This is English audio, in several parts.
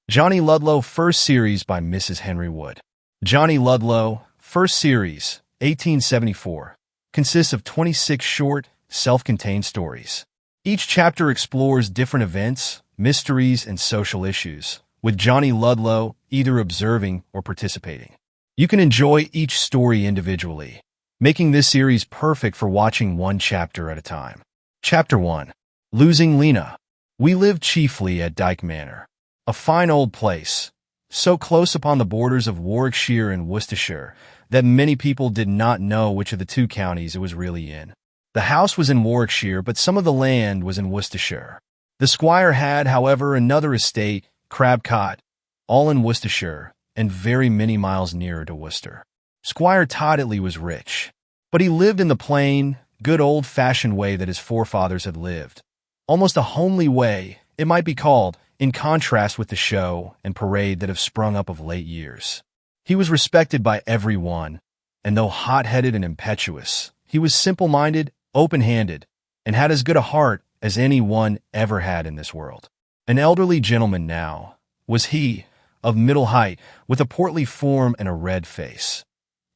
Johnny Ludlow, first series by Mrs. Henry Wood. Johnny Ludlow, first series, 1874, consists of 26 short, self-contained stories. Each chapter explores different events, mysteries, and social issues, with Johnny Ludlow either observing or participating. You can enjoy each story individually, making this series perfect for watching one chapter at a time. Chapter 1. Losing Lena. We lived chiefly at Dyke Manor, a fine old place, so close upon the borders of Warwickshire and Worcestershire that many people did not know which of the two counties it was really in. The house was in Warwickshire, but some of the land was in Worcestershire. The squire had, however, another estate, Crabcott, all in Worcestershire, and very many miles nearer to Worcester. Squire Todditley was rich, but he lived in the plain, good old-fashioned way that his forefathers had lived. Almost a homely way, it might be called, in contrast with the show and parade that have sprung up of late years. He was respected by everyone, and though hot-headed and impetuous, he was simple-minded, open-handed, and had as good a heart as any one ever had in this world. An elderly gentleman now, was he, of middle height, with a portly form and a red face.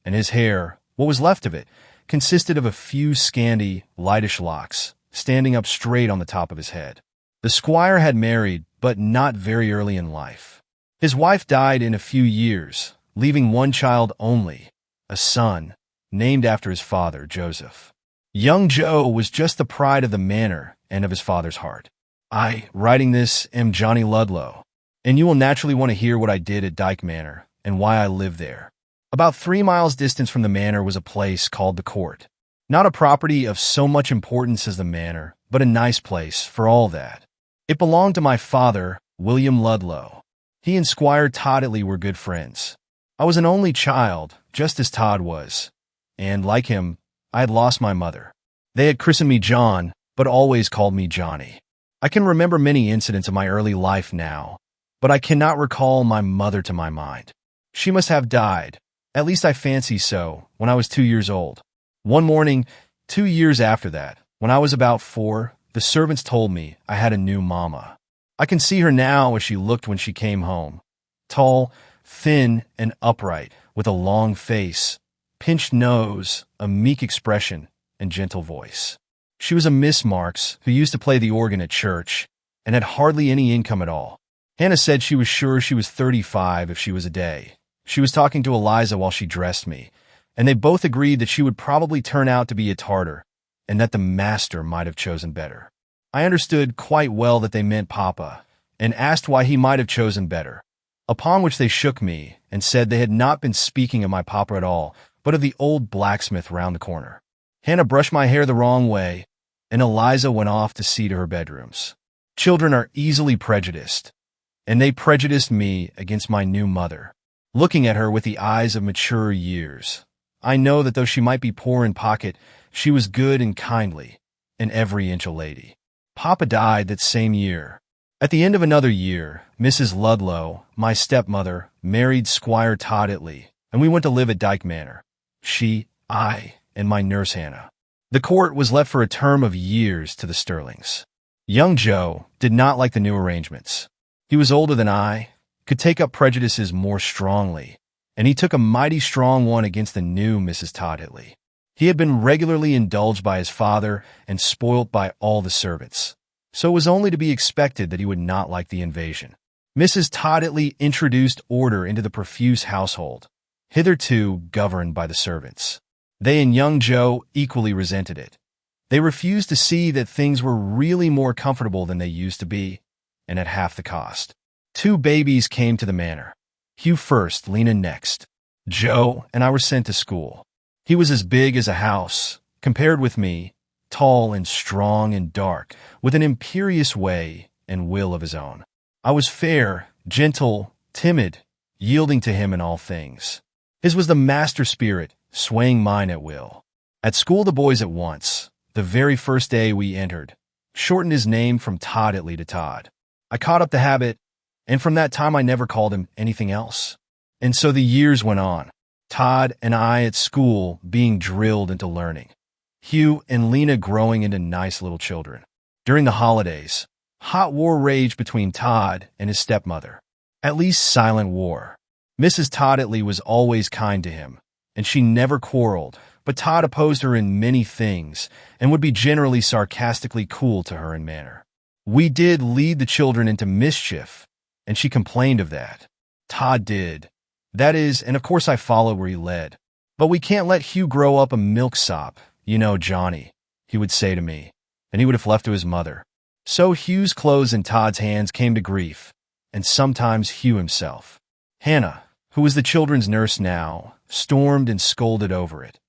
And his hair, what was left of it, consisted of a few scanty, lightish locks, standing up straight on the top of his head. The squire had married, but not very early in life. His wife died in a few years, leaving one child only, a son, named after his father, Joseph. Young Joe was just the pride of the manor and of his father's heart. I, writing this, am Johnny Ludlow, and you will naturally want to hear what I did at Dyke Manor and why I lived there. About 3 miles distance from the manor was a place called the Court. Not a property of so much importance as the manor, but a nice place for all that. It belonged to my father, William Ludlow. He and Squire Todditley were good friends. I was an only child, just as Todd was, and, like him, I had lost my mother. They had christened me John, but always called me Johnny. I can remember many incidents of my early life now, but I cannot recall my mother to my mind. She must have died, at least I fancy so, when I was 2 years old. One morning, 2 years after that, when I was about 4, the servants told me I had a new mama. I can see her now as she looked when she came home. Tall, thin, and upright, with a long face, pinched nose, a meek expression, and gentle voice. She was a Miss Marks who used to play the organ at church and had hardly any income at all. Hannah said she was sure she was 35 if she was a day. She was talking to Eliza while she dressed me, and they both agreed that she would probably turn out to be a Tartar, and that the master might have chosen better. I understood quite well that they meant Papa, and asked why he might have chosen better, upon which they shook me and said they had not been speaking of my Papa at all, but of the old blacksmith round the corner. Hannah brushed my hair the wrong way, and Eliza went off to see to her bedrooms. Children are easily prejudiced, and they prejudiced me against my new mother. Looking at her with the eyes of maturer years, I know that though she might be poor in pocket, she was good and kindly, and every inch a lady. Papa died that same year. At the end of another year, Mrs. Ludlow, my stepmother, married Squire Todditley, and we went to live at Dyke Manor. She, I, and my nurse Hannah. The Court was let for a term of years to the Sterlings. Young Joe did not like the new arrangements. He was older than I, could take up prejudices more strongly, and he took a mighty strong one against the new Mrs. Todditley. He had been regularly indulged by his father and spoilt by all the servants, so it was only to be expected that he would not like the invasion. Mrs. Todditley introduced order into the profuse household, hitherto governed by the servants. They and young Joe equally resented it. They refused to see that things were really more comfortable than they used to be, and at half the cost. 2 babies came to the manor. Hugh first, Lena next. Joe and I were sent to school. He was as big as a house, compared with me, tall and strong and dark, with an imperious way and will of his own. I was fair, gentle, timid, yielding to him in all things. His was the master spirit, swaying mine at will. At school the boys at once, the very first day we entered, shortened his name from Todditley to Todd. I caught up the habit, and from that time I never called him anything else. And so the years went on, Todd and I at school being drilled into learning, Hugh and Lena growing into nice little children. During the holidays, hot war raged between Todd and his stepmother. At least silent war. Mrs. Todditley was always kind to him, and she never quarreled, but Todd opposed her in many things and would be generally sarcastically cool to her in manner. We did lead the children into mischief, and she complained of that. Todd did. That is, and of course I followed where he led. But we can't let Hugh grow up a milksop, you know, Johnny, he would say to me, and he would have left to his mother. So Hugh's clothes in Todd's hands came to grief, and sometimes Hugh himself. Hannah, who was the children's nurse now, stormed and scolded over it.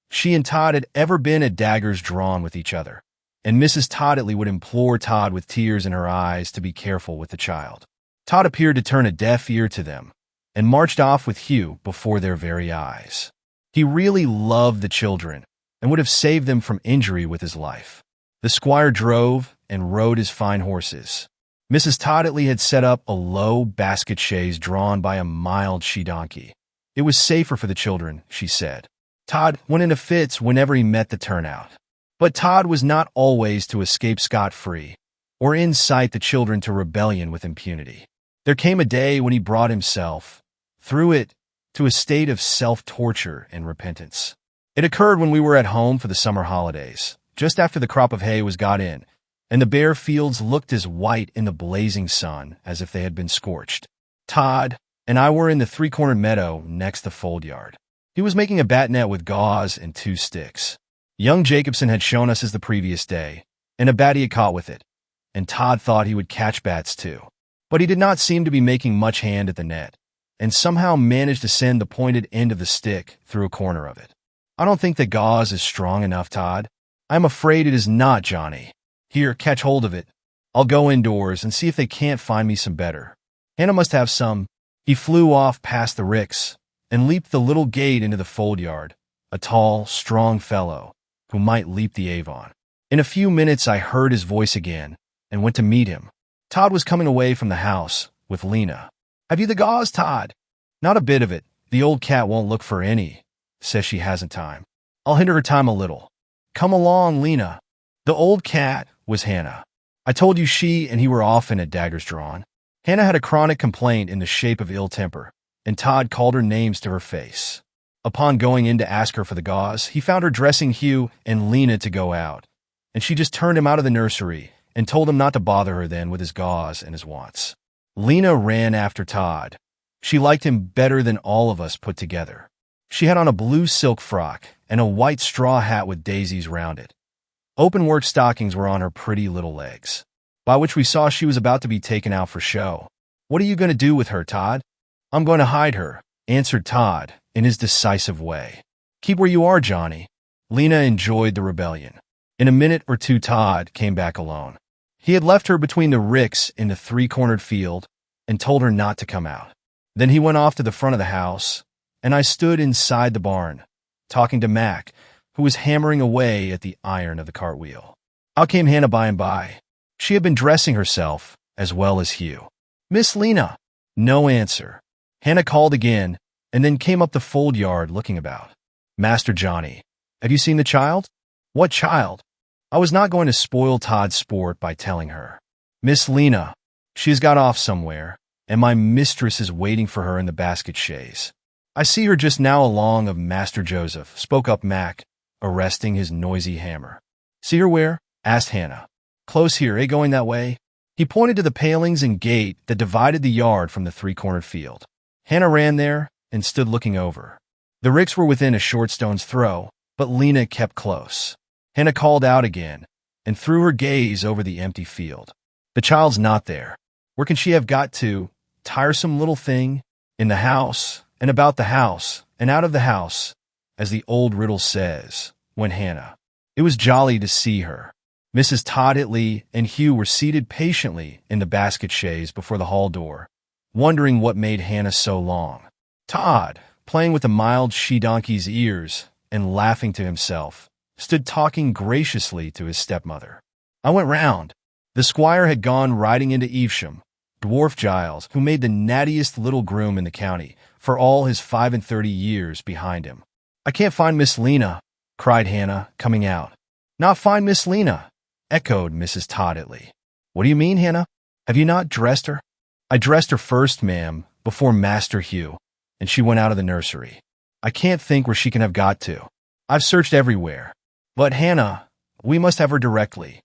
She and Todd had ever been at daggers drawn with each other, and Mrs. Todditley would implore Todd with tears in her eyes to be careful with the child. Todd appeared to turn a deaf ear to them, and marched off with Hugh before their very eyes. He really loved the children, and would have saved them from injury with his life. The squire drove and rode his fine horses. Mrs. Todditley had set up a low basket chaise drawn by a mild she-donkey. It was safer for the children, she said. Todd went into fits whenever he met the turnout. But Todd was not always to escape scot-free, or incite the children to rebellion with impunity. There came a day when he brought himself, through it, to a state of self-torture and repentance. It occurred when we were at home for the summer holidays, just after the crop of hay was got in, and the bare fields looked as white in the blazing sun as if they had been scorched. Todd and I were in the three-cornered meadow next the fold yard. He was making a bat net with gauze and 2 sticks. Young Jacobson had shown us as the previous day, and a bat he had caught with it, and Todd thought he would catch bats too. But he did not seem to be making much hand at the net, and somehow managed to send the pointed end of the stick through a corner of it. I don't think the gauze is strong enough, Todd. I'm afraid it is not, Johnny. Here, catch hold of it. I'll go indoors and see if they can't find me some better. Hannah must have some. He flew off past the ricks and leaped the little gate into the fold yard, a tall, strong fellow who might leap the Avon. In a few minutes I heard his voice again and went to meet him. Todd was coming away from the house with Lena. Have you the gauze, Todd? Not a bit of it. The old cat won't look for any. Says she hasn't time. I'll hinder her time a little. Come along, Lena. The old cat was Hannah. I told you she and he were often at daggers drawn. Hannah had a chronic complaint in the shape of ill temper, and Todd called her names to her face. Upon going in to ask her for the gauze, he found her dressing Hugh and Lena to go out, and she just turned him out of the nursery and told him not to bother her then with his gauze and his wants. Lena ran after Todd. She liked him better than all of us put together. She had on a blue silk frock and a white straw hat with daisies round it. Open-work stockings were on her pretty little legs, by which we saw she was about to be taken out for show. What are you going to do with her, Todd? I'm going to hide her, answered Todd in his decisive way. Keep where you are, Johnny. Lena enjoyed the rebellion. In a minute or two, Todd came back alone. He had left her between the ricks in the three-cornered field and told her not to come out. Then he went off to the front of the house, and I stood inside the barn, talking to Mac, who was hammering away at the iron of the cartwheel. Out came Hannah by and by. She had been dressing herself as well as Hugh. Miss Lena. No answer. Hannah called again, and then came up the fold yard looking about. Master Johnny, have you seen the child? What child? I was not going to spoil Todd's sport by telling her. Miss Lena. She has got off somewhere, and my mistress is waiting for her in the basket chaise. I see her just now along of Master Joseph, spoke up Mac, arresting his noisy hammer. See her where? Asked Hannah. Close here, going that way? He pointed to the palings and gate that divided the yard from the three-cornered field. Hannah ran there and stood looking over. The ricks were within a short stone's throw, but Lena kept close. Hannah called out again and threw her gaze over the empty field. The child's not there. Where can she have got to? Tiresome little thing. In the house, and about the house, and out of the house, as the old riddle says, went Hannah. It was jolly to see her. Mrs. Todditley and Hugh were seated patiently in the basket chaise before the hall door, wondering what made Hannah so long. Todd, playing with the mild she-donkey's ears and laughing to himself, stood talking graciously to his stepmother. I went round. The squire had gone riding into Evesham, Dwarf Giles, who made the nattiest little groom in the county, for all his 35 years behind him. I can't find Miss Lena, cried Hannah, coming out. Not find Miss Lena, echoed Mrs. Todditley. What do you mean, Hannah? Have you not dressed her? I dressed her first, ma'am, before Master Hugh, and she went out of the nursery. I can't think where she can have got to. I've searched everywhere. But Hannah, we must have her directly.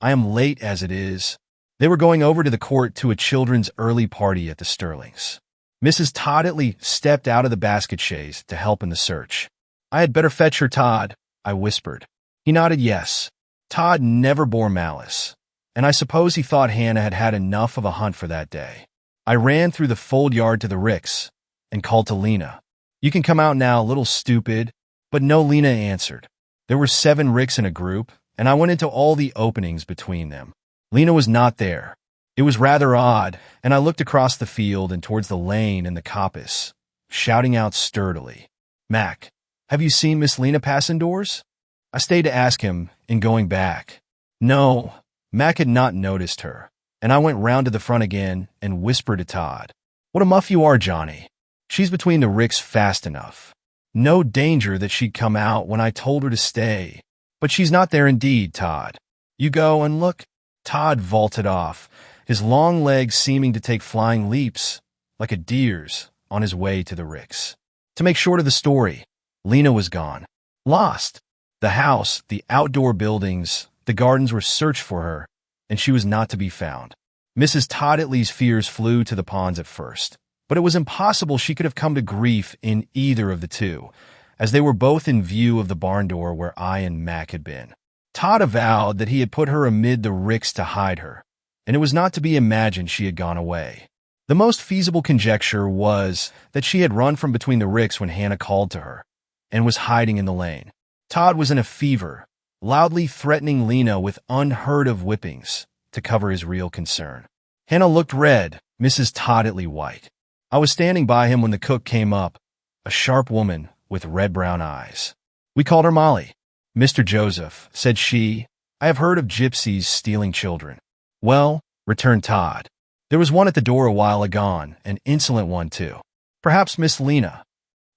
I am late as it is." They were going over to the court to a children's early party at the Sterlings. Mrs. Todd stepped out of the basket chaise to help in the search. "I had better fetch her, Todd," I whispered. He nodded yes. Todd never bore malice, and I suppose he thought Hannah had had enough of a hunt for that day. I ran through the fold yard to the ricks and called to Lena. "You can come out now, little stupid." But no Lena answered. There were 7 ricks in a group, and I went into all the openings between them. Lena was not there. It was rather odd, and I looked across the field and towards the lane and the coppice, shouting out sturdily, "Mac, have you seen Miss Lena pass indoors?" I stayed to ask him in going back. No, Mac had not noticed her, and I went round to the front again and whispered to Todd, "What a muff you are, Johnny. She's between the ricks fast enough. No danger that she'd come out when I told her to stay. But she's not there indeed, Todd. You go and look." Todd vaulted off, his long legs seeming to take flying leaps, like a deer's, on his way to the ricks. To make short of the story, Lena was gone. Lost. The house, the outdoor buildings, the gardens were searched for her, and she was not to be found. Mrs. Todd's fears flew to the ponds at first, but it was impossible she could have come to grief in either of the two, as they were both in view of the barn door where I and Mac had been. Todd avowed that he had put her amid the ricks to hide her, and it was not to be imagined she had gone away. The most feasible conjecture was that she had run from between the ricks when Hannah called to her, and was hiding in the lane. Todd was in a fever, loudly threatening Lena with unheard-of whippings to cover his real concern. Hannah looked red, Mrs. Toddley white. I was standing by him when the cook came up, a sharp woman with red-brown eyes. We called her Molly. "Mr. Joseph," said she, "I have heard of gypsies stealing children." "Well," returned Todd, "there was one at the door a while agone, an insolent one, too. Perhaps Miss Lena."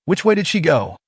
"Which way did she go?"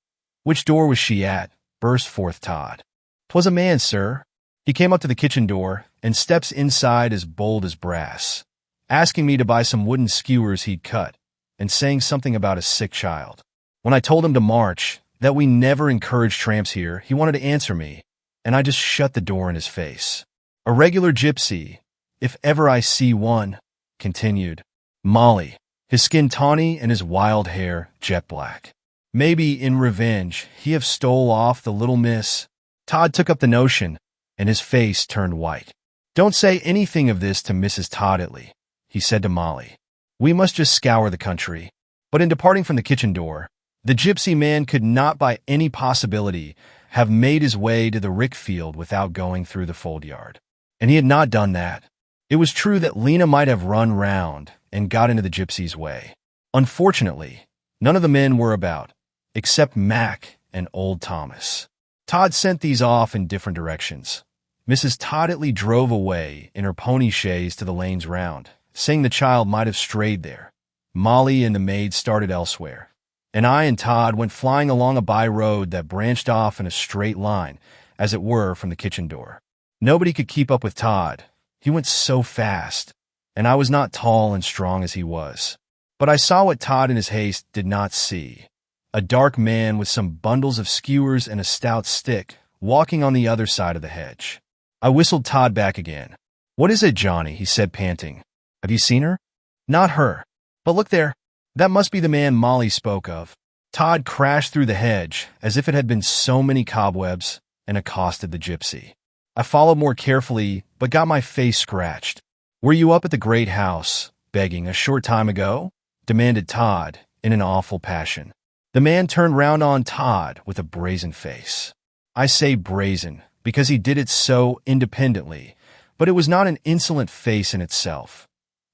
"Which door was she at?" burst forth Todd. "'Twas a man, sir. He came up to the kitchen door, and steps inside as bold as brass, asking me to buy some wooden skewers he'd cut, and saying something about a sick child. When I told him to march, that we never encourage tramps here, he wanted to answer me, and I just shut the door in his face. A regular gypsy, if ever I see one," continued Molly, his skin tawny and his wild hair jet black. "Maybe in revenge he have stole off the little miss." Todd took up the notion, and his face turned white. "Don't say anything of this to Mrs. Toddley," he said to Molly. "We must just scour the country." But in departing from the kitchen door, the gypsy man could not by any possibility have made his way to the rick field without going through the fold yard. And he had not done that. It was true that Lena might have run round and got into the gypsy's way. Unfortunately, none of the men were about, except Mac and old Thomas. Todd sent these off in different directions. Mrs. Toddley drove away in her pony chaise to the lanes round, saying the child might have strayed there. Molly and the maid started elsewhere, and I and Todd went flying along a by-road that branched off in a straight line, as it were, from the kitchen door. Nobody could keep up with Todd. He went so fast, and I was not tall and strong as he was. But I saw what Todd in his haste did not see. A dark man with some bundles of skewers and a stout stick, walking on the other side of the hedge. I whistled Todd back again. "What is it, Johnny?" he said, panting. "Have you seen her?" "Not her. But look there. That must be the man Molly spoke of." Todd crashed through the hedge as if it had been so many cobwebs and accosted the gypsy. I followed more carefully, but got my face scratched. "Were you up at the great house, begging, a short time ago?" demanded Todd in an awful passion. The man turned round on Todd with a brazen face. I say brazen because he did it so independently, but it was not an insolent face in itself,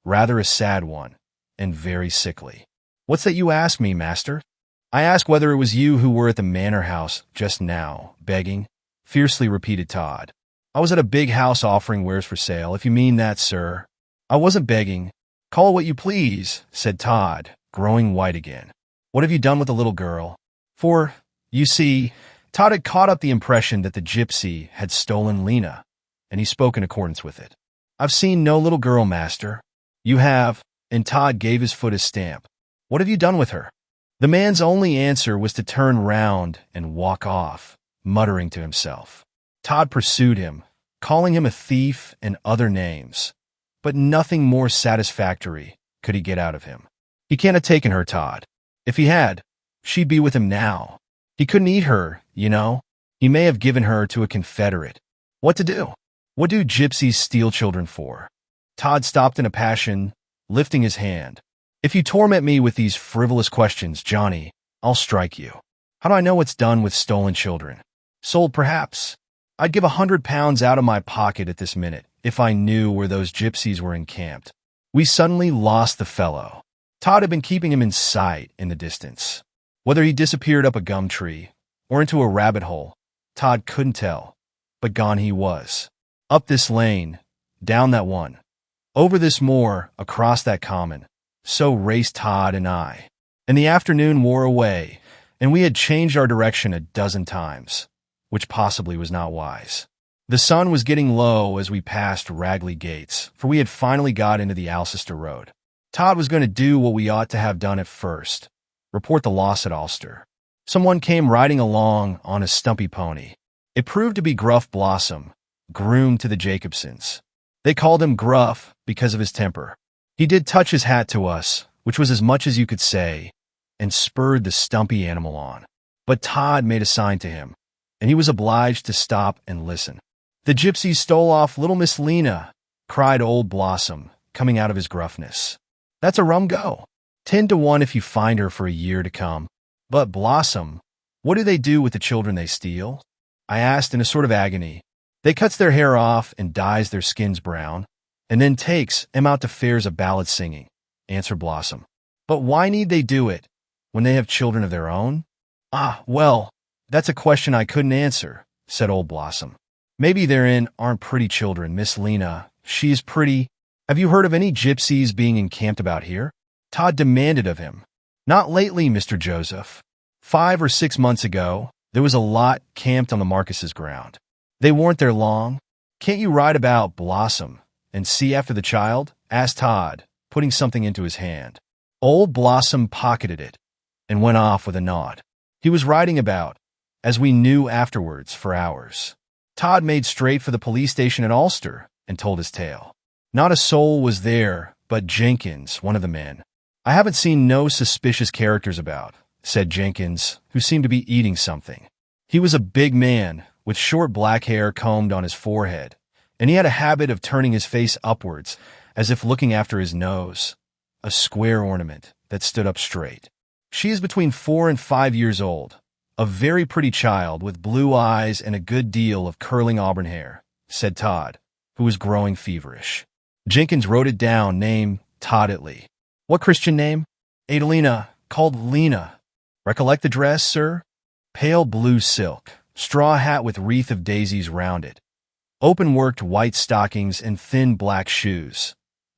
rather a sad one, and very sickly. "What's that you ask me, master?" "I ask whether it was you who were at the manor house just now, begging," fiercely repeated Todd. "I was at a big house offering wares for sale, if you mean that, sir." "I wasn't begging. Call it what you please," said Todd, growing white again. "What have you done with the little girl?" For, you see, Todd had caught up the impression that the gypsy had stolen Lena, and he spoke in accordance with it. "I've seen no little girl, master." "You have?" and Todd gave his foot a stamp. "What have you done with her?" The man's only answer was to turn round and walk off, muttering to himself. Todd pursued him, calling him a thief and other names, but nothing more satisfactory could he get out of him. "He can't have taken her, Todd. If he had, she'd be with him now. He couldn't eat her, you know. He may have given her to a Confederate. What to do? What do gypsies steal children for?" Todd stopped in a passion, lifting his hand. "If you torment me with these frivolous questions, Johnny, I'll strike you. How do I know what's done with stolen children? Sold, perhaps. I'd give £100 out of my pocket at this minute if I knew where those gypsies were encamped." We suddenly lost the fellow. Todd had been keeping him in sight in the distance. Whether he disappeared up a gum tree or into a rabbit hole, Todd couldn't tell, but gone he was. Up this lane, down that one, over this moor, across that common. So raced Todd and I. And the afternoon wore away, and we had changed our direction a dozen times, which possibly was not wise. The sun was getting low as we passed Ragley Gates, for we had finally got into the Alcester Road. Todd was going to do what we ought to have done at first, report the loss at Ulster. Someone came riding along on a stumpy pony. It proved to be Gruff Blossom, groom to the Jacobsons. They called him Gruff because of his temper. He did touch his hat to us, which was as much as you could say, and spurred the stumpy animal on. But Todd made a sign to him, and he was obliged to stop and listen. "The gypsies stole off little Miss Lena," cried old Blossom, coming out of his gruffness. "That's a rum go. 10 to 1 if you find her for a year to come." "But, Blossom, what do they do with the children they steal?" I asked in a sort of agony. "They cuts their hair off and dyes their skins brown, and then takes 'em out to fairs a ballad singing," answered Blossom. "But why need they do it, when they have children of their own?" "Ah, well, that's a question I couldn't answer," said old Blossom. "Maybe therein aren't pretty children. Miss Lena, she is pretty. Have you heard of any gypsies being encamped about here?" Todd demanded of him. "Not lately, Mr. Joseph. 5 or 6 months ago, there was a lot camped on the Marcus's ground. They weren't there long. Can't you ride about, Blossom, and see after the child?" asked Todd, putting something into his hand. Old Blossom pocketed it and went off with a nod. He was riding about, as we knew afterwards, for hours. Todd made straight for the police station at Ulster and told his tale. Not a soul was there but Jenkins, one of the men. "I haven't seen no suspicious characters about," said Jenkins, who seemed to be eating something. He was a big man, with short black hair combed on his forehead, and he had a habit of turning his face upwards, as if looking after his nose, a square ornament that stood up straight. "She is between 4 and 5 years old, a very pretty child with blue eyes and a good deal of curling auburn hair," said Todd, who was growing feverish. Jenkins wrote it down, name Todd Itley. "What Christian name?" "Adelina, called Lena." "Recollect the dress, sir?" "Pale blue silk, straw hat with wreath of daisies round it, open-worked white stockings and thin black shoes.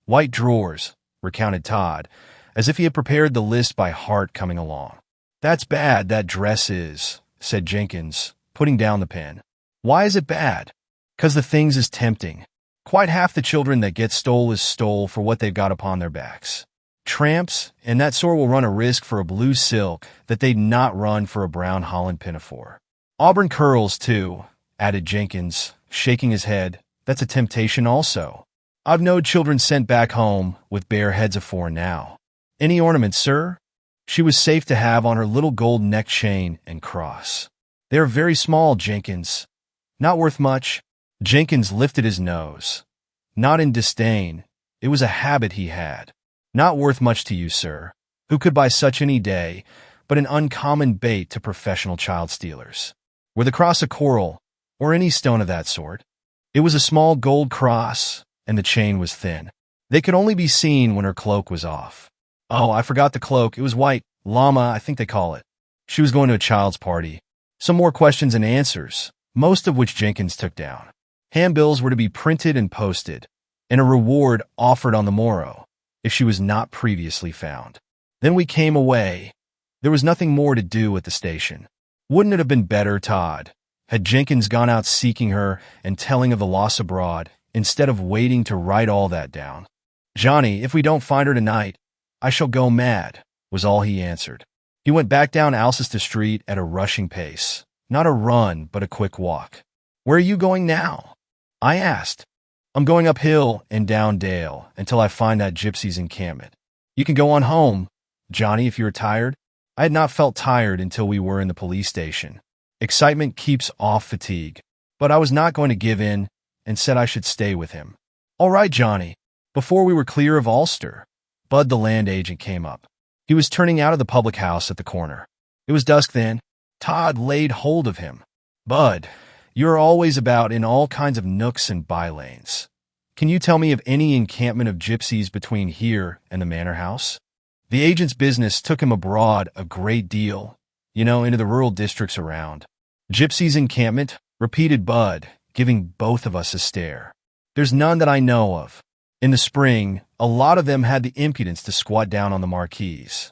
White drawers," recounted Todd, as if he had prepared the list by heart coming along. "That's bad, that dress is," said Jenkins, putting down the pen. "Why is it bad?" "'Cause the things is tempting. Quite half the children that get stole is stole for what they've got upon their backs. Tramps and that sort will run a risk for a blue silk that they'd not run for a brown holland pinafore. Auburn curls, too," added Jenkins, shaking his head. "That's a temptation also. I've knowed children sent back home with bare heads afore now." "Any ornaments, sir?" She was safe to have on her little gold neck chain and cross. "They are very small, Jenkins. Not worth much." Jenkins lifted his nose. Not in disdain. It was a habit he had. "Not worth much to you, sir, who could buy such any day, but an uncommon bait to professional child stealers. Were the cross a coral, or any stone of that sort?" "It was a small gold cross, and the chain was thin. They could only be seen when her cloak was off." "Oh, I forgot the cloak. It was white. Llama, I think they call it. She was going to a child's party." Some more questions and answers, most of which Jenkins took down. Handbills were to be printed and posted, and a reward offered on the morrow, if she was not previously found. Then we came away. There was nothing more to do at the station. Wouldn't it have been better, Todd, had Jenkins gone out seeking her and telling of the loss abroad, instead of waiting to write all that down? "Johnny, if we don't find her tonight, I shall go mad," was all he answered. He went back down Alcester Street at a rushing pace. Not a run, but a quick walk. "Where are you going now?" I asked. "I'm going uphill and down Dale until I find that gypsy's encampment. You can go on home, Johnny, if you're tired." I had not felt tired until we were in the police station. Excitement keeps off fatigue, but I was not going to give in and said I should stay with him. "All right, Johnny." Before we were clear of Ulster, Bud the land agent came up. He was turning out of the public house at the corner. It was dusk then. Todd laid hold of him. "Bud, you're always about in all kinds of nooks and bylanes. Can you tell me of any encampment of gypsies between here and the manor house?" The agent's business took him abroad a great deal, into the rural districts around. "Gypsies' encampment?" repeated Bud, giving both of us a stare. "There's none that I know of. In the spring, a lot of them had the impudence to squat down on the marquees."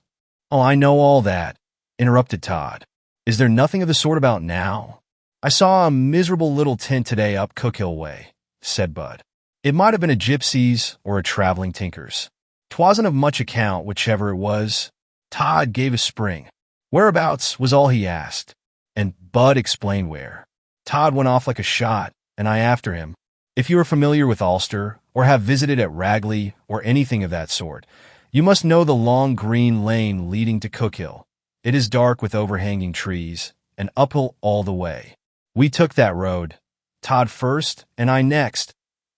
"Oh, I know all that," interrupted Todd. "Is there nothing of the sort about now?" "I saw a miserable little tent today up Cookhill way," said Bud. "It might have been a gypsy's or a traveling tinker's. 'Twasn't of much account, whichever it was." Todd gave a spring. "Whereabouts?" was all he asked, and Bud explained where. Todd went off like a shot, and I after him. If you are familiar with Ulster, or have visited at Ragley, or anything of that sort, you must know the long green lane leading to Cookhill. It is dark with overhanging trees, and uphill all the way. We took that road, Todd first and I next,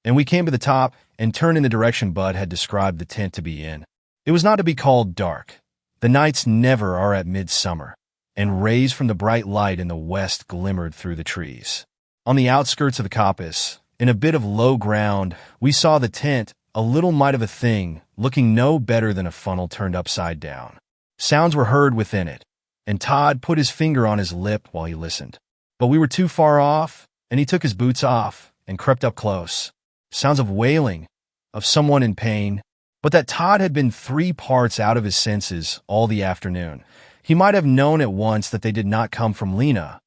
and we came to the top and turned in the direction Bud had described the tent to be in. It was not to be called dark. The nights never are at midsummer, and rays from the bright light in the west glimmered through the trees. On the outskirts of the coppice, in a bit of low ground, we saw the tent, a little mite of a thing, looking no better than a funnel turned upside down. Sounds were heard within it, and Todd put his finger on his lip while he listened. But we were too far off, and he took his boots off and crept up close. Sounds of wailing, of someone in pain, but that Todd had been 3 parts out of his senses all the afternoon. He might have known at once that they did not come from Lena,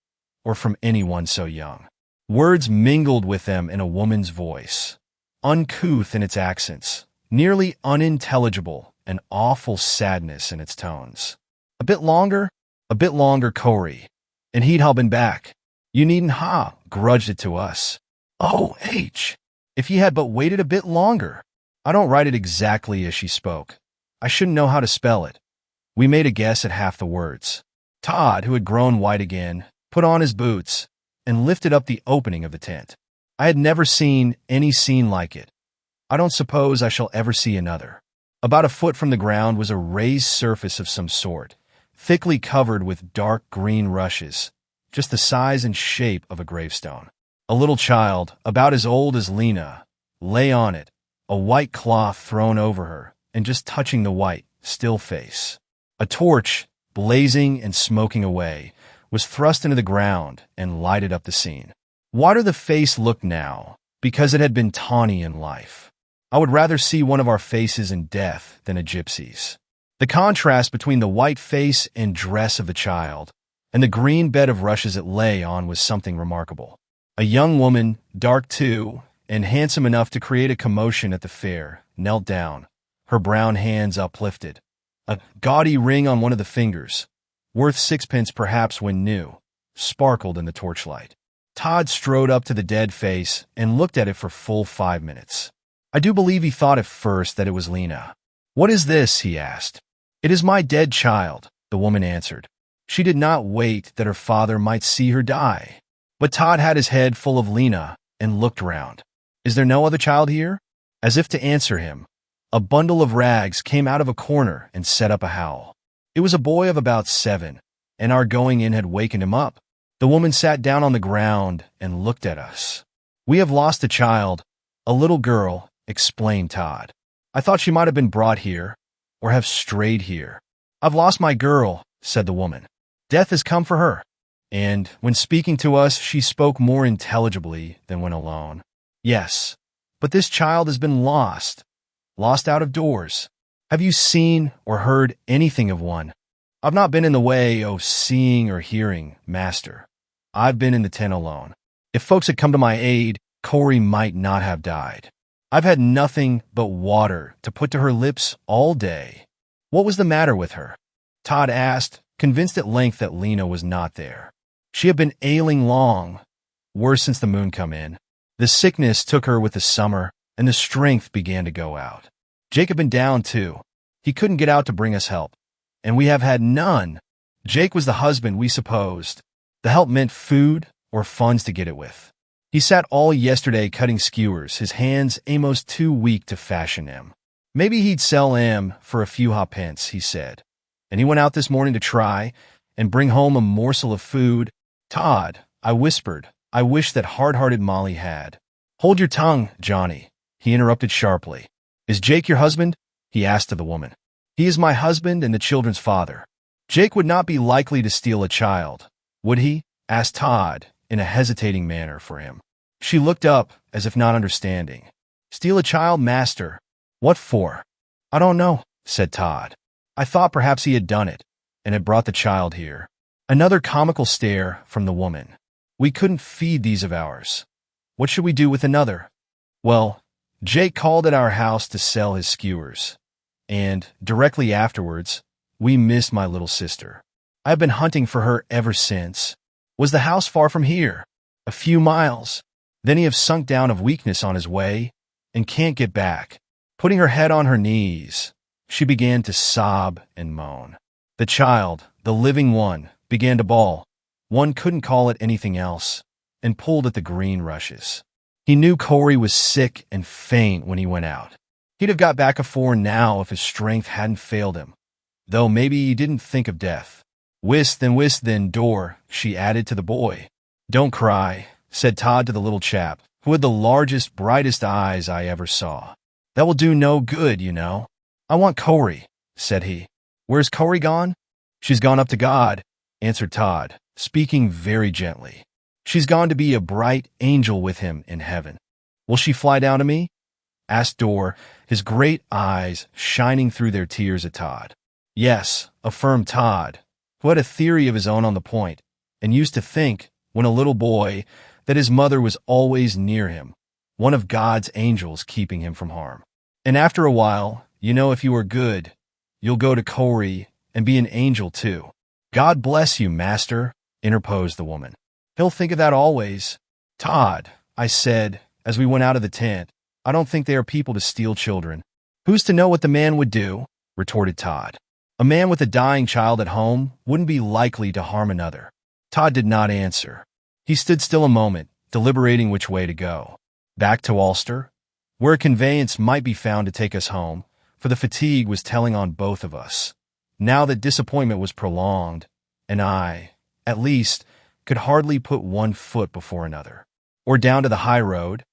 or from anyone so young. Words mingled with them in a woman's voice, uncouth in its accents, nearly unintelligible, and awful sadness in its tones. A bit longer, Corey, and he'd ha' been back. You needn't ha' grudged it to us. Oh, if ye had but waited a bit longer." I don't write it exactly as she spoke. I shouldn't know how to spell it. We made a guess at half the words. Todd, who had grown white again, put on his boots and lifted up the opening of the tent. I had never seen any scene like it. I don't suppose I shall ever see another. About a foot from the ground was a raised surface of some sort, thickly covered with dark green rushes, just the size and shape of a gravestone. A little child, about as old as Lena, lay on it, a white cloth thrown over her, and just touching the white, still face. A torch, blazing and smoking away, was thrust into the ground and lighted up the scene. Wider the face looked now, because it had been tawny in life. I would rather see one of our faces in death than a gypsy's. The contrast between the white face and dress of the child and the green bed of rushes it lay on was something remarkable. A young woman, dark too, and handsome enough to create a commotion at the fair, knelt down, her brown hands uplifted. A gaudy ring on one of the fingers, worth 6 pence perhaps when new, sparkled in the torchlight. Todd strode up to the dead face and looked at it for full 5 minutes. I do believe he thought at first that it was Lena. "What is this?" he asked. "It is my dead child," the woman answered. She did not wait that her father might see her die. But Todd had his head full of Lena and looked round. "Is there no other child here?" As if to answer him, a bundle of rags came out of a corner and set up a howl. It was a boy of about 7, and our going in had wakened him up. The woman sat down on the ground and looked at us. "We have lost a child, a little girl," explained Todd. "I thought she might have been brought here, or have strayed here." "I've lost my girl," said the woman. "Death has come for her." And when speaking to us, she spoke more intelligibly than when alone. "Yes, but this child has been lost out of doors. Have you seen or heard anything of one?" "I've not been in the way of seeing or hearing, master. I've been in the tent alone. If folks had come to my aid, Corey might not have died." I've had nothing but water to put to her lips all day." "What was the matter with her?" Todd asked, convinced at length that Lena was not there. "She had been ailing long, worse since the moon come in. The sickness took her with the summer, and the strength began to go out. Jake had been down too. He couldn't get out to bring us help, and we have had none. Jake was the husband we supposed. The help meant food or funds to get it with. He sat all yesterday cutting skewers, his hands amos too weak to fashion them. Maybe he'd sell 'em for a few ha'pence, he said. And he went out this morning to try and bring home a morsel of food." "Todd," I whispered, "I wish that hard-hearted Molly had." "Hold your tongue, Johnny," he interrupted sharply. "Is Jake your husband?" he asked of the woman. "He is my husband and the children's father." "Jake would not be likely to steal a child, would he?" asked Todd, in a hesitating manner for him. She looked up, as if not understanding. "Steal a child, master? What for?" "I don't know," said Todd. "I thought perhaps he had done it, and had brought the child here." Another comical stare from the woman. "We couldn't feed these of ours. What should we do with another?" "Well, Jake called at our house to sell his skewers, and, directly afterwards, we missed my little sister. I've been hunting for her ever since." "Was the house far from here?" "A few miles. Then he have sunk down of weakness on his way, and can't get back." Putting her head on her knees, she began to sob and moan. The child, the living one, began to bawl. One couldn't call it anything else, and pulled at the green rushes. He knew Corey was sick and faint when he went out. He'd have got back afore now if his strength hadn't failed him, though maybe he didn't think of death. Whist then, door," she added to the boy. "Don't cry," said Todd to the little chap, who had the largest, brightest eyes I ever saw. "That will do no good, you know." "I want Corey," said he. "Where's Corey gone?" "She's gone up to God," answered Todd, speaking very gently. "She's gone to be a bright angel with him in heaven." "Will she fly down to me?" asked Dorr, his great eyes shining through their tears at Todd. "Yes," affirmed Todd, who had a theory of his own on the point, and used to think, when a little boy, that his mother was always near him, one of God's angels keeping him from harm. "And after a while, you know, if you are good, you'll go to Corey and be an angel too." "God bless you, master," interposed the woman. "He'll think of that always." "Todd," I said, as we went out of the tent, "I don't think they are people to steal children." "Who's to know what the man would do?" retorted Todd. "A man with a dying child at home wouldn't be likely to harm another." Todd did not answer. He stood still a moment, deliberating which way to go. Back to Ulster, where a conveyance might be found to take us home, for the fatigue was telling on both of us, now that disappointment was prolonged, and I, at least, could hardly put one foot before another. Or down to the high road,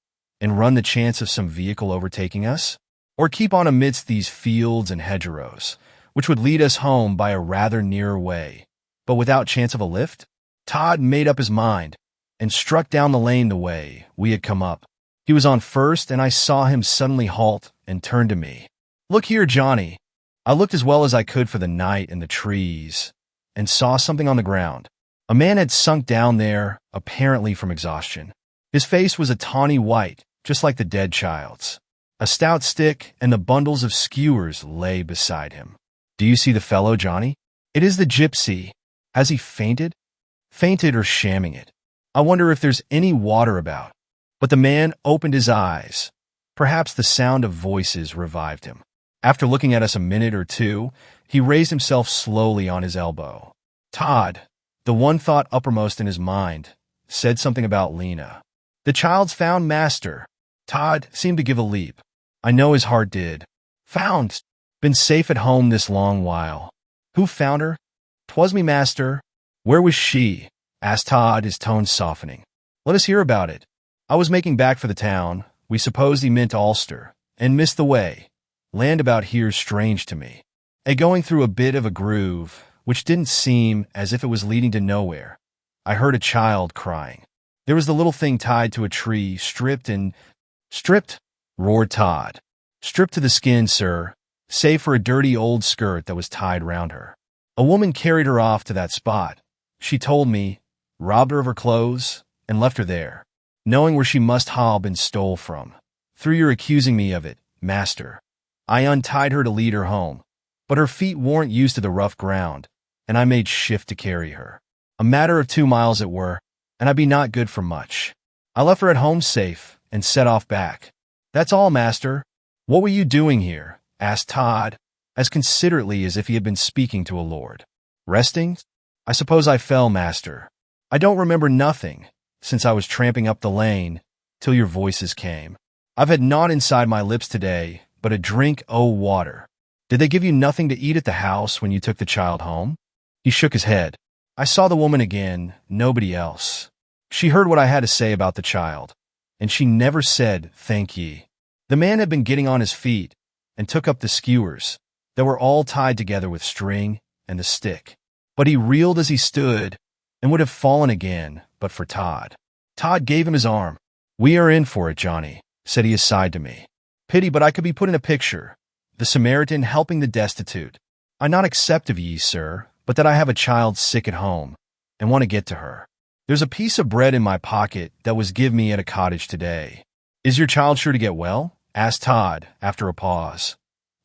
and run the chance of some vehicle overtaking us? Or keep on amidst these fields and hedgerows, which would lead us home by a rather nearer way, but without chance of a lift? Todd made up his mind, and struck down the lane the way we had come up. He was on first, and I saw him suddenly halt and turn to me. "Look here, Johnny." I looked as well as I could for the night and the trees, and saw something on the ground. A man had sunk down there, apparently from exhaustion. His face was a tawny white, just like the dead child's. A stout stick and the bundles of skewers lay beside him. "Do you see the fellow, Johnny?" "It is the gypsy. Has he fainted?" "Fainted or shamming it. I wonder if there's any water about." But the man opened his eyes. Perhaps the sound of voices revived him. After looking at us a minute or two, he raised himself slowly on his elbow. Todd, the one thought uppermost in his mind, said something about Lena. "The child's found, master." Todd seemed to give a leap. I know his heart did. "Found? Been safe at home this long while. Who found her?" "'Twas me, master." "Where was she?" asked Todd, his tone softening. "Let us hear about it." "I was making back for the town. We supposed he meant Ulster, and missed the way. Land about here's strange to me. Going through a bit of a groove, which didn't seem as if it was leading to nowhere. I heard a child crying. There was the little thing tied to a tree, stripped," roared Todd. "Stripped to the skin, sir, save for a dirty old skirt that was tied round her. A woman carried her off to that spot, she told me, robbed her of her clothes, and left her there, knowing where she must ha' been stole from. Through your accusing me of it, master. I untied her to lead her home, but her feet weren't used to the rough ground, and I made shift to carry her. A matter of 2 miles it were, and I be not good for much. I left her at home safe and set off back. That's all, master. What were you doing here? Asked Todd, as considerately as if he had been speaking to a lord. Resting? I suppose I fell, master. I don't remember nothing, since I was tramping up the lane, till your voices came. I've had naught inside my lips today, but a drink o' water. Did they give you nothing to eat at the house when you took the child home? He shook his head. I saw the woman again, nobody else. She heard what I had to say about the child, and she never said, thank ye. The man had been getting on his feet, and took up the skewers, that were all tied together with string and the stick. But he reeled as he stood, and would have fallen again, but for Todd. Todd gave him his arm. We are in for it, Johnny, said he aside to me. Pity, but I could be put in a picture. The Samaritan helping the destitute. I not accept of ye, sir, but that I have a child sick at home, and want to get to her. There's a piece of bread in my pocket that was give me at a cottage today. Is your child sure to get well? Asked Todd, after a pause,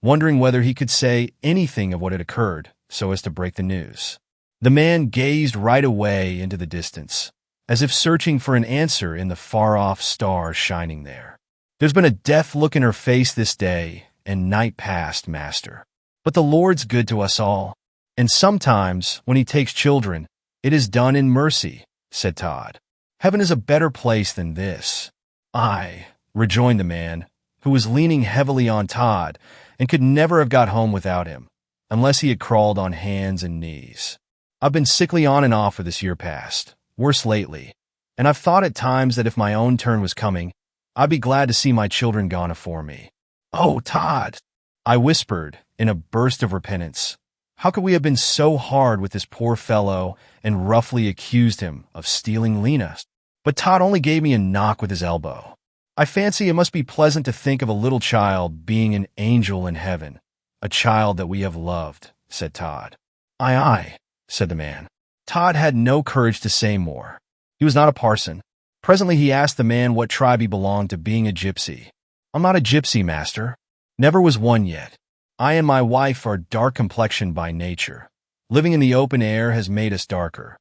wondering whether he could say anything of what had occurred, so as to break the news. The man gazed right away into the distance, as if searching for an answer in the far-off stars shining there. There's been a death look in her face this day, and night past, master. But the Lord's good to us all, and sometimes, when he takes children, it is done in mercy, said Todd. Heaven is a better place than this. Aye, rejoined the man, who was leaning heavily on Todd, and could never have got home without him, unless he had crawled on hands and knees. I've been sickly on and off for this year past, worse lately, and I've thought at times that if my own turn was coming, I'd be glad to see my children gone afore me. Oh, Todd, I whispered, in a burst of repentance. How could we have been so hard with this poor fellow and roughly accused him of stealing Lena? But Todd only gave me a knock with his elbow. I fancy it must be pleasant to think of a little child being an angel in heaven, a child that we have loved, said Todd. Aye, aye, said the man. Todd had no courage to say more. He was not a parson. Presently he asked the man what tribe he belonged to, being a gypsy. I'm not a gypsy, master. Never was one yet. I and my wife are dark-complexioned by nature. Living in the open air has made us darker.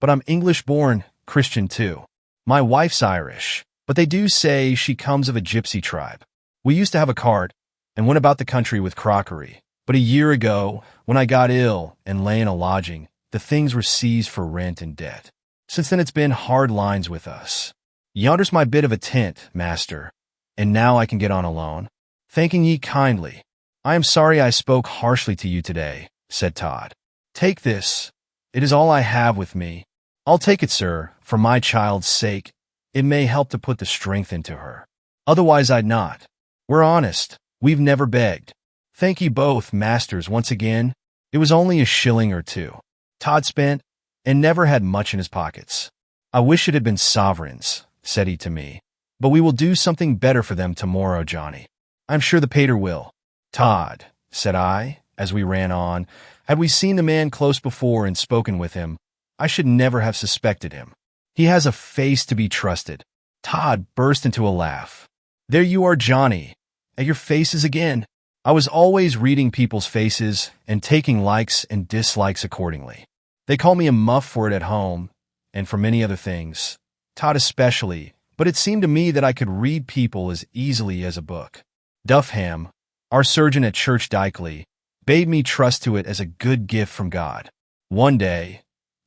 But I'm English-born, Christian too. My wife's Irish, but they do say she comes of a gypsy tribe. We used to have a cart and went about the country with crockery. But a year ago, when I got ill and lay in a lodging, the things were seized for rent and debt. Since then it's been hard lines with us. Yonder's my bit of a tent, master, and now I can get on alone. Thanking ye kindly. I am sorry I spoke harshly to you today, said Todd. Take this. It is all I have with me. I'll take it, sir, for my child's sake. It may help to put the strength into her. Otherwise I'd not. We're honest. We've never begged. Thank ye both, masters, once again. It was only a shilling or two. Todd spent, and never had much in his pockets. I wish it had been sovereigns, said he to me. But we will do something better for them tomorrow, Johnny. I'm sure the pater will. Todd, said I, as we ran on, had we seen the man close before and spoken with him, I should never have suspected him. He has a face to be trusted. Todd burst into a laugh. There you are, Johnny, at your faces again. I was always reading people's faces and taking likes and dislikes accordingly. They call me a muff for it at home, and for many other things, Todd especially, but it seemed to me that I could read people as easily as a book. Duffham, our surgeon at Church Dykeley, bade me trust to it as a good gift from God. One day,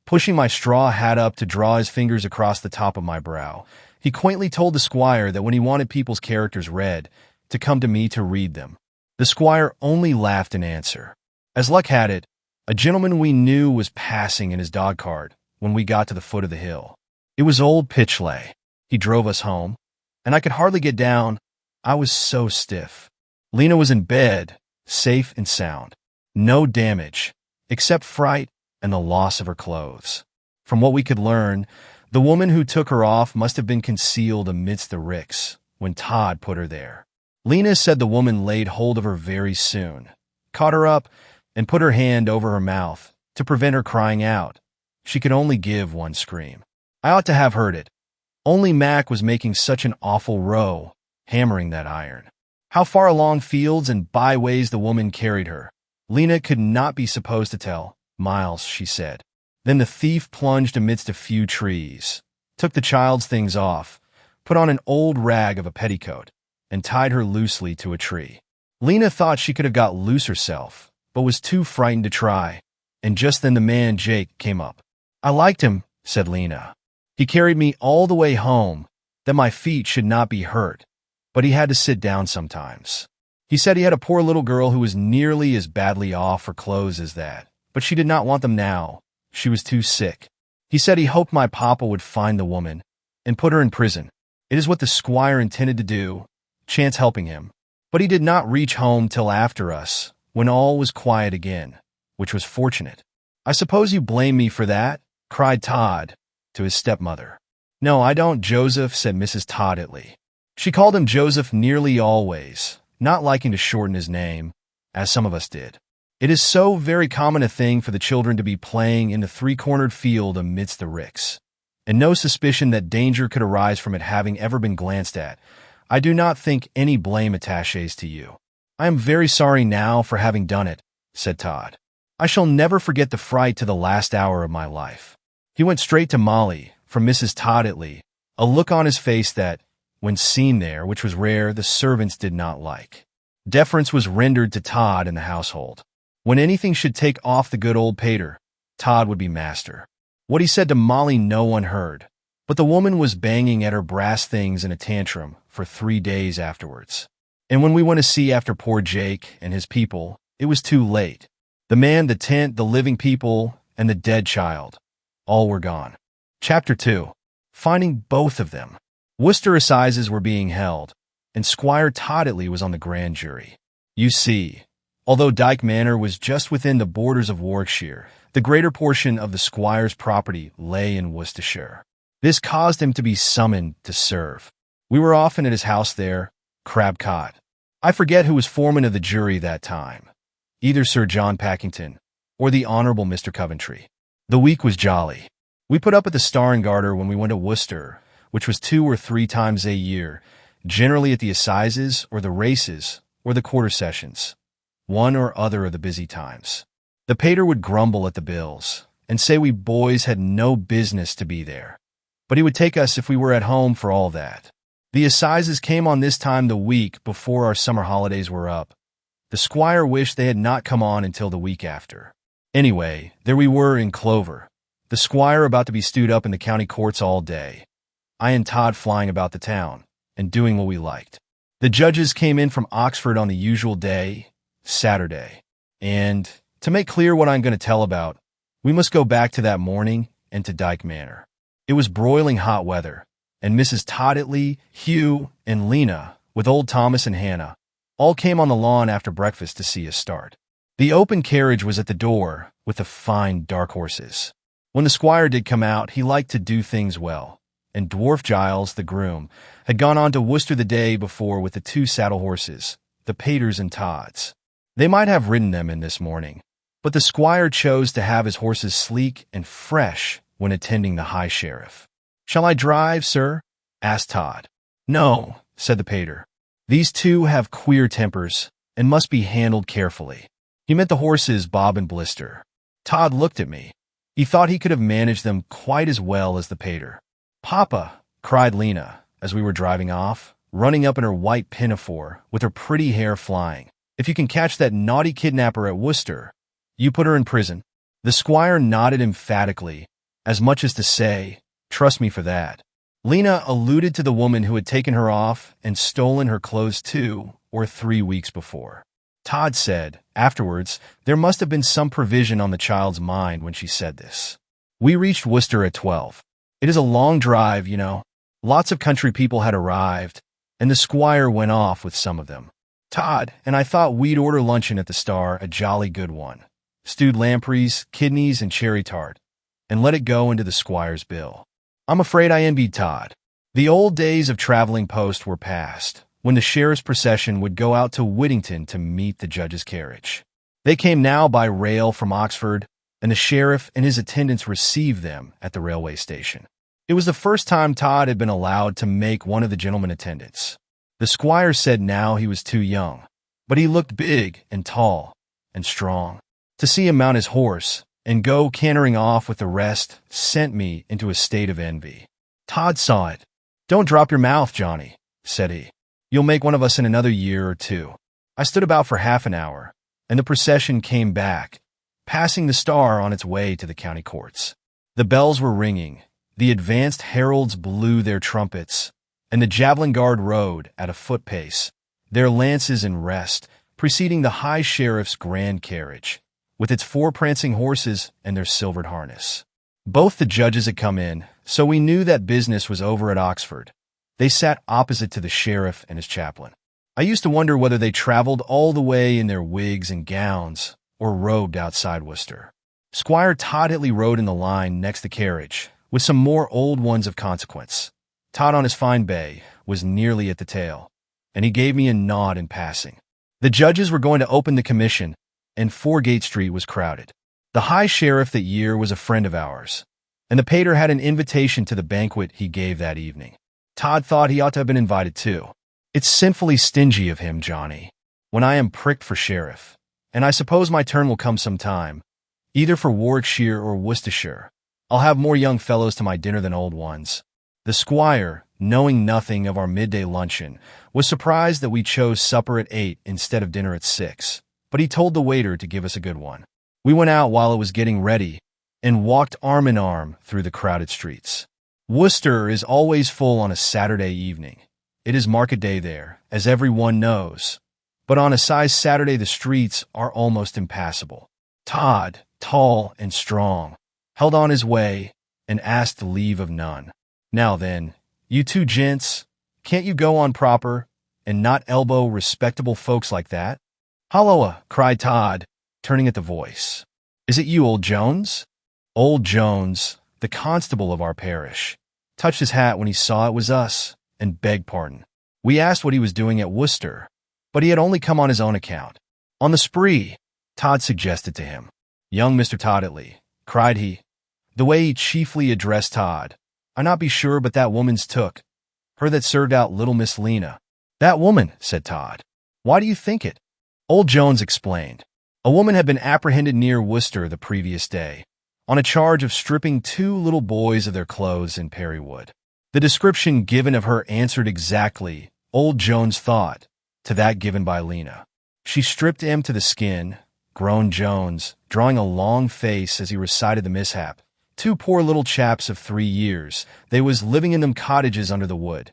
pushing my straw hat up to draw his fingers across the top of my brow, he quaintly told the squire that when he wanted people's characters read, to come to me to read them. The squire only laughed in answer. As luck had it, a gentleman we knew was passing in his dog-cart when we got to the foot of the hill. It was old Pitchley. He drove us home, and I could hardly get down. I was so stiff. Lena was in bed, safe and sound. No damage, except fright and the loss of her clothes. From what we could learn, the woman who took her off must have been concealed amidst the ricks when Todd put her there. Lena said the woman laid hold of her very soon, caught her up, and put her hand over her mouth to prevent her crying out. She could only give one scream. I ought to have heard it. Only Mac was making such an awful row, hammering that iron. How far along fields and byways the woman carried her, Lena could not be supposed to tell. Miles, she said. Then the thief plunged amidst a few trees, took the child's things off, put on an old rag of a petticoat, and tied her loosely to a tree. Lena thought she could have got loose herself, but was too frightened to try, and just then the man Jake came up. I liked him, said Lena. He carried me all the way home, that my feet should not be hurt, but he had to sit down sometimes. He said he had a poor little girl who was nearly as badly off for clothes as that, but she did not want them now. She was too sick. He said he hoped my papa would find the woman and put her in prison. It is what the squire intended to do, chance helping him. But he did not reach home till after us, when all was quiet again, which was fortunate. I suppose you blame me for that? Cried Todd to his stepmother. No, I don't, Joseph, said Mrs. Todd-Itley. She called him Joseph nearly always, not liking to shorten his name, as some of us did. It is so very common a thing for the children to be playing in the three-cornered field amidst the ricks, and no suspicion that danger could arise from it having ever been glanced at. I do not think any blame attaches to you. I am very sorry now for having done it, said Todd. I shall never forget the fright to the last hour of my life. He went straight to Molly, from Mrs. Todd-Itley, a look on his face that, when seen there, which was rare, the servants did not like. Deference was rendered to Todd in the household. When anything should take off the good old pater, Todd would be master. What he said to Molly no one heard, but the woman was banging at her brass things in a tantrum for 3 days afterwards. And when we went to see after poor Jake and his people, it was too late. The man, the tent, the living people, and the dead child, all were gone. Chapter 2. Finding both of them. Worcester assizes were being held, and Squire Todd-Itley was on the grand jury. You see, although Dyke Manor was just within the borders of Warwickshire, the greater portion of the squire's property lay in Worcestershire. This caused him to be summoned to serve. We were often at his house there, Crabcott. I forget who was foreman of the jury that time, either Sir John Packington or the Honourable Mr. Coventry. The week was jolly. We put up at the Star and Garter when we went to Worcester, which was 2 or 3 times a year, generally at the assizes or the races or the quarter sessions, one or other of the busy times. The pater would grumble at the bills and say we boys had no business to be there, but he would take us if we were at home for all that. The assizes came on this time the week before our summer holidays were up. The squire wished they had not come on until the week after. Anyway, there we were in clover, the squire about to be stewed up in the county courts all day, I and Todd flying about the town and doing what we liked. The judges came in from Oxford on the usual day, Saturday, and, to make clear what I'm going to tell about, we must go back to that morning and to Dyke Manor. It was broiling hot weather, and Mrs. Todd-Itley, Hugh, and Lena, with old Thomas and Hannah, all came on the lawn after breakfast to see us start. The open carriage was at the door with the fine dark horses. When the squire did come out, he liked to do things well, and Dwarf Giles, the groom, had gone on to Worcester the day before with the 2 saddle horses, the Paters and Todds. They might have ridden them in this morning, but the squire chose to have his horses sleek and fresh when attending the high sheriff. "Shall I drive, sir?" asked Todd. "No," said the pater. "These 2 have queer tempers and must be handled carefully." He meant the horses Bob and Blister. Todd looked at me. He thought he could have managed them quite as well as the pater. "Papa," cried Lena, as we were driving off, running up in her white pinafore with her pretty hair flying, "if you can catch that naughty kidnapper at Worcester, you put her in prison." The squire nodded emphatically, as much as to say, "Trust me for that." Lena alluded to the woman who had taken her off and stolen her clothes 2 or 3 weeks before. Todd said, afterwards, there must have been some provision on the child's mind when she said this. We reached Worcester at 12. It is a long drive, you know. Lots of country people had arrived, and the squire went off with some of them. Todd and I thought we'd order luncheon at the Star, a jolly good one. Stewed lampreys, kidneys, and cherry tart, and let it go into the squire's bill. I'm afraid I envied Todd. The old days of traveling post were past, when the sheriff's procession would go out to Whittington to meet the judge's carriage. They came now by rail from Oxford, and the sheriff and his attendants received them at the railway station. It was the first time Todd had been allowed to make one of the gentlemen attendants. The squire said now he was too young, but he looked big and tall and strong. To see him mount his horse and go cantering off with the rest sent me into a state of envy. Todd saw it. "Don't drop your mouth, Johnny," said he. "You'll make one of us in another year or two." I stood about for half an hour, and the procession came back, passing the star on its way to the county courts. The bells were ringing, the advanced heralds blew their trumpets, and the javelin guard rode at a foot pace, their lances in rest, preceding the high sheriff's grand carriage, with its 4 prancing horses and their silvered harness. Both the judges had come in, so we knew that business was over at Oxford. They sat opposite to the sheriff and his chaplain. I used to wonder whether they traveled all the way in their wigs and gowns, or robed outside Worcester. Squire Todd Hitley rode in the line next the carriage, with some more old ones of consequence. Todd on his fine bay was nearly at the tail, and he gave me a nod in passing. The judges were going to open the commission, and Foregate Street was crowded. The high sheriff that year was a friend of ours, and the pater had an invitation to the banquet he gave that evening. Todd thought he ought to have been invited too. "It's sinfully stingy of him, Johnny, when I am pricked for sheriff, and I suppose my turn will come some time, either for Warwickshire or Worcestershire. I'll have more young fellows to my dinner than old ones." The squire, knowing nothing of our midday luncheon, was surprised that we chose supper at 8 instead of dinner at 6, but he told the waiter to give us a good one. We went out while it was getting ready and walked arm in arm through the crowded streets. Worcester is always full on a Saturday evening. It is market day there, as everyone knows, but on a size Saturday the streets are almost impassable. Todd, tall and strong, held on his way and asked leave of none. "Now then, you two gents, can't you go on proper and not elbow respectable folks like that?" "Holloa!" cried Todd, turning at the voice. "Is it you, old Jones?" Old Jones, the constable of our parish, touched his hat when he saw it was us and begged pardon. We asked what he was doing at Worcester, but he had only come on his own account. "On the spree," Todd suggested to him. "Young Mr. Todd Hitley," cried he, the way he chiefly addressed Todd, "I not be sure but that woman's took, her that served out little Miss Lena." "That woman," said Todd. "Why do you think it?" Old Jones explained. A woman had been apprehended near Worcester the previous day, on a charge of stripping 2 little boys of their clothes in Perrywood. The description given of her answered exactly, old Jones thought, to that given by Lena. "She stripped him to the skin," groaned Jones, drawing a long face as he recited the mishap. "2 poor little chaps of 3 years, they was living in them cottages under the wood.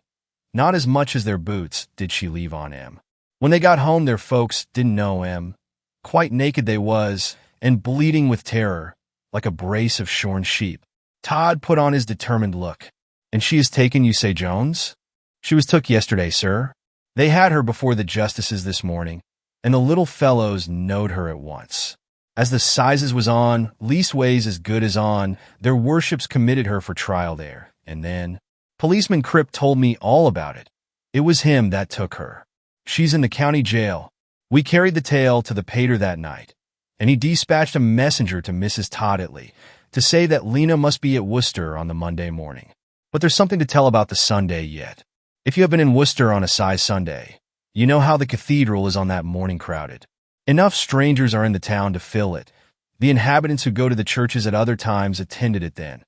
Not as much as their boots did she leave on 'em. When they got home their folks didn't know 'em. Quite naked they was, and bleeding with terror, like a brace of shorn sheep." Todd put on his determined look. "And she is taken, you say, Jones?" "She was took yesterday, sir. They had her before the justices this morning, and the little fellows knowed her at once. As the sizes was on, leastways as good as on, their worships committed her for trial there, and then Policeman Cripp told me all about it. It was him that took her. She's in the county jail. We carried the tale to the pater that night, and he dispatched a messenger to Mrs. Todd Hitley to say that Lena must be at Worcester on the Monday morning. But there's something to tell about the Sunday yet. If you have been in Worcester on a size Sunday, you know how the cathedral is on that morning crowded. Enough strangers are in the town to fill it. The inhabitants who go to the churches at other times attended it then,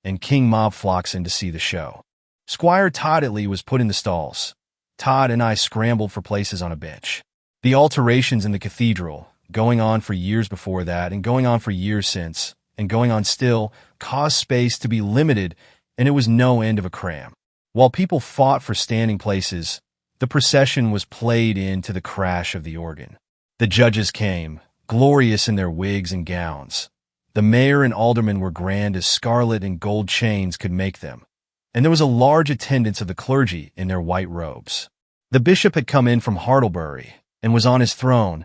and King Mob flocks in to see the show. Squire Todd Hitley was put in the stalls. Todd and I scrambled for places on a bench. The alterations in the cathedral, going on for years before that, and going on for years since, and going on still, caused space to be limited, and it was no end of a cram. While people fought for standing places, the procession was played in to the crash of the organ. The judges came, glorious in their wigs and gowns. The mayor and aldermen were grand as scarlet and gold chains could make them, and there was a large attendance of the clergy in their white robes. The bishop had come in from Hartlebury and was on his throne,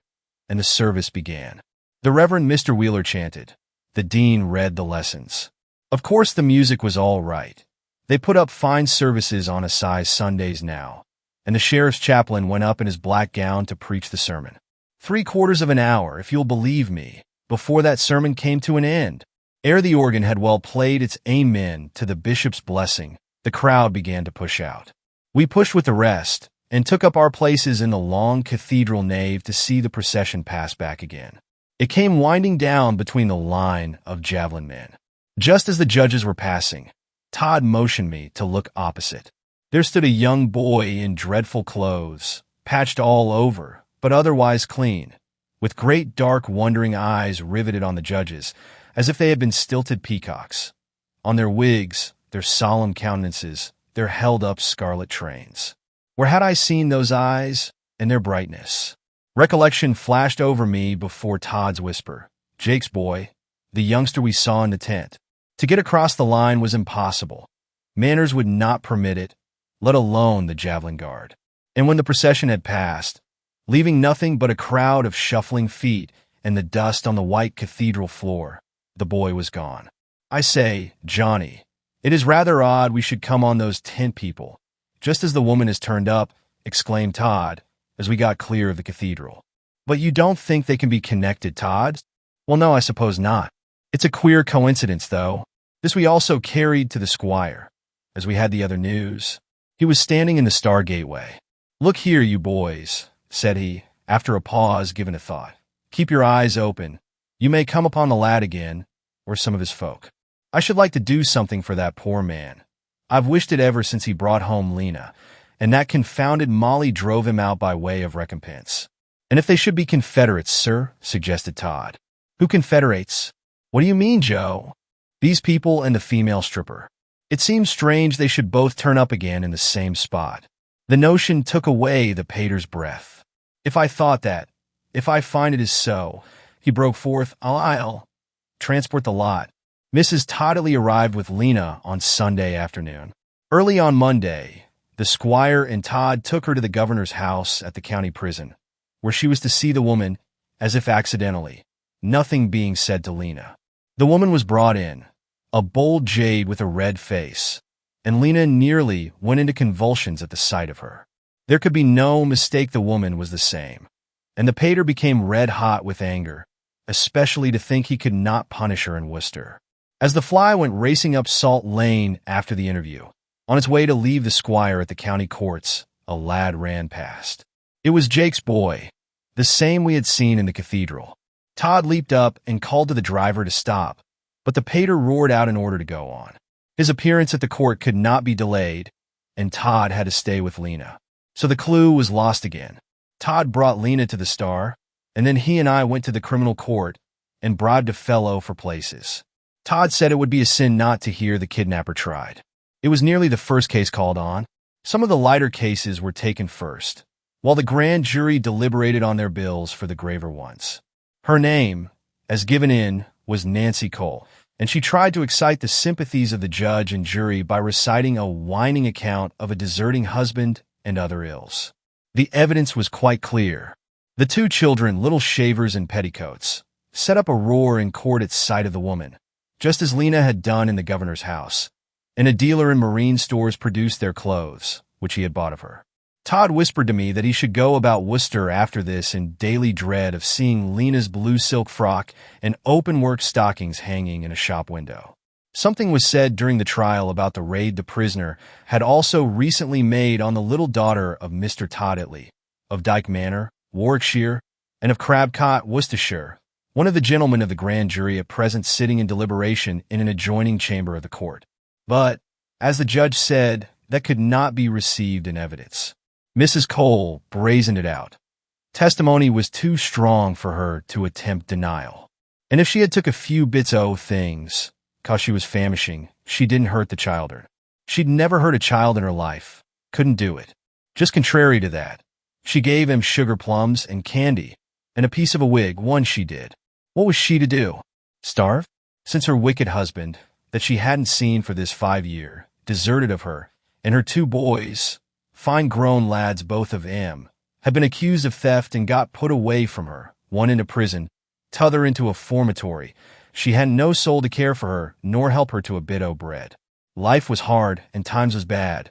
and the service began. The Reverend Mr. Wheeler chanted. The dean read the lessons. Of course the music was all right. They put up fine services on assize Sundays now, and the sheriff's chaplain went up in his black gown to preach the sermon. 3/4 of an hour, if you'll believe me, before that sermon came to an end. Ere the organ had well played its amen to the bishop's blessing, the crowd began to push out. We pushed with the rest, and took up our places in the long cathedral nave to see the procession pass back again. It came winding down between the line of javelin men. Just as the judges were passing, Todd motioned me to look opposite. There stood a young boy in dreadful clothes, patched all over, but otherwise clean, with great dark wondering eyes riveted on the judges, as if they had been stilted peacocks. On their wigs, their solemn countenances, there held up scarlet trains. Where had I seen those eyes and their brightness? Recollection flashed over me before Todd's whisper. Jake's boy, the youngster we saw in the tent. To get across the line was impossible. Manners would not permit it, let alone the javelin guard. And when the procession had passed, leaving nothing but a crowd of shuffling feet and the dust on the white cathedral floor, the boy was gone. I say, Johnny, it is rather odd we should come on those tent people, just as the woman has turned up, exclaimed Todd, as we got clear of the cathedral. But you don't think they can be connected, Todd? Well, no, I suppose not. It's a queer coincidence, though. This we also carried to the squire, as we had the other news. He was standing in the star gateway. Look here, you boys, said he, after a pause given to thought. Keep your eyes open. You may come upon the lad again, or some of his folk. I should like to do something for that poor man. I've wished it ever since he brought home Lena, and that confounded Molly drove him out by way of recompense. And if they should be Confederates, sir, suggested Todd. Who confederates? What do you mean, Joe? These people and the female stripper. It seems strange they should both turn up again in the same spot. The notion took away the pater's breath. If I thought that, if I find it is so, he broke forth, I'll transport the lot. Mrs. Toddley arrived with Lena on Sunday afternoon. Early on Monday, the squire and Todd took her to the governor's house at the county prison, where she was to see the woman, as if accidentally, nothing being said to Lena. The woman was brought in, a bold jade with a red face, and Lena nearly went into convulsions at the sight of her. There could be no mistake the woman was the same, and the pater became red-hot with anger, especially to think he could not punish her in Worcester. As the fly went racing up Salt Lane after the interview, on its way to leave the squire at the county courts, a lad ran past. It was Jake's boy, the same we had seen in the cathedral. Todd leaped up and called to the driver to stop, but the pater roared out an order to go on. His appearance at the court could not be delayed, and Todd had to stay with Lena. So the clue was lost again. Todd brought Lena to the Star, and then he and I went to the criminal court and bribed a fellow for places. Todd said it would be a sin not to hear the kidnapper tried. It was nearly the first case called on. Some of the lighter cases were taken first, while the grand jury deliberated on their bills for the graver ones. Her name, as given in, was Nancy Cole, and she tried to excite the sympathies of the judge and jury by reciting a whining account of a deserting husband and other ills. The evidence was quite clear. The two children, little shavers in petticoats, set up a roar in court at sight of the woman, just as Lena had done in the governor's house, and a dealer in marine stores produced their clothes, which he had bought of her. Todd whispered to me that he should go about Worcester after this in daily dread of seeing Lena's blue silk frock and open-work stockings hanging in a shop window. Something was said during the trial about the raid the prisoner had also recently made on the little daughter of Mr. Toddley, of Dyke Manor, Warwickshire, and of Crabcott, Worcestershire, one of the gentlemen of the grand jury at present sitting in deliberation in an adjoining chamber of the court. But, as the judge said, that could not be received in evidence. Mrs. Cole brazened it out. Testimony was too strong for her to attempt denial. And if she had took a few bits o' things, 'cause she was famishing, she didn't hurt the childer. She'd never hurt a child in her life. Couldn't do it. Just contrary to that, she gave him sugar plums and candy, and a piece of a wig, one she did. What was she to do? Starve? Since her wicked husband, that she hadn't seen for this 5 year, deserted of her, and her 2 boys, fine grown lads both of 'em, had been accused of theft and got put away from her, one into prison, t'other into a formatory. She had no soul to care for her, nor help her to a bit o' bread. Life was hard, and times was bad.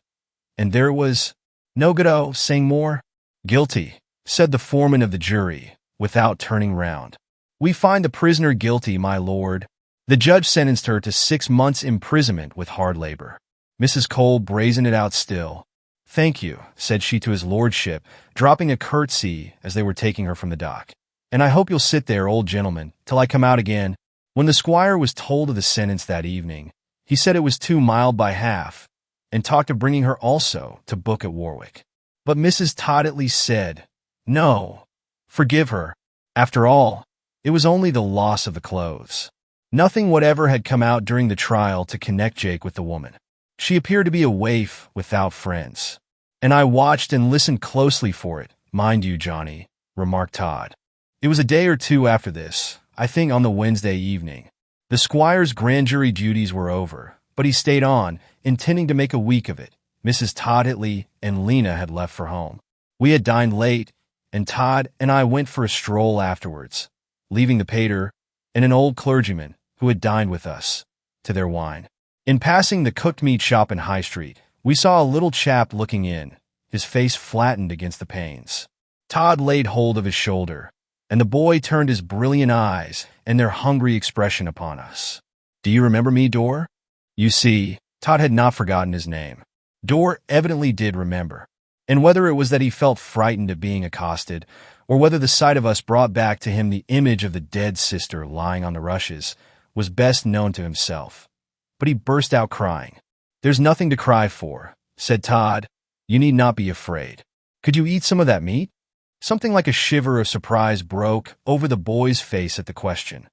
And there was no good o' saying more. Guilty, said the foreman of the jury, without turning round. We find the prisoner guilty, my lord. The judge sentenced her to 6 months' imprisonment with hard labor. Mrs. Cole brazened it out still. "Thank you," said she to his lordship, dropping a curtsy as they were taking her from the dock. "And I hope you'll sit there, old gentleman, till I come out again." When the squire was told of the sentence that evening, he said it was too mild by half, and talked of bringing her also to book at Warwick. But Mrs. Todd at least said, "No, forgive her. After all, it was only the loss of the clothes." Nothing whatever had come out during the trial to connect Jake with the woman. She appeared to be a waif without friends. "And I watched and listened closely for it, mind you, Johnny," remarked Todd. It was a day or two after this, I think on the Wednesday evening. The squire's grand jury duties were over, but he stayed on, intending to make a week of it. Mrs. Todd Hitley and Lena had left for home. We had dined late, and Todd and I went for a stroll afterwards, leaving the pater and an old clergyman who had dined with us to their wine. In passing the cooked meat shop in High Street, we saw a little chap looking in, his face flattened against the panes. Todd laid hold of his shoulder, and the boy turned his brilliant eyes and their hungry expression upon us. "Do you remember me, Dor?" You see, Todd had not forgotten his name. Dor evidently did remember, and whether it was that he felt frightened at being accosted, or whether the sight of us brought back to him the image of the dead sister lying on the rushes, was best known to himself. But he burst out crying. "There's nothing to cry for," said Todd. "You need not be afraid. Could you eat some of that meat?" Something like a shiver of surprise broke over the boy's face at the question,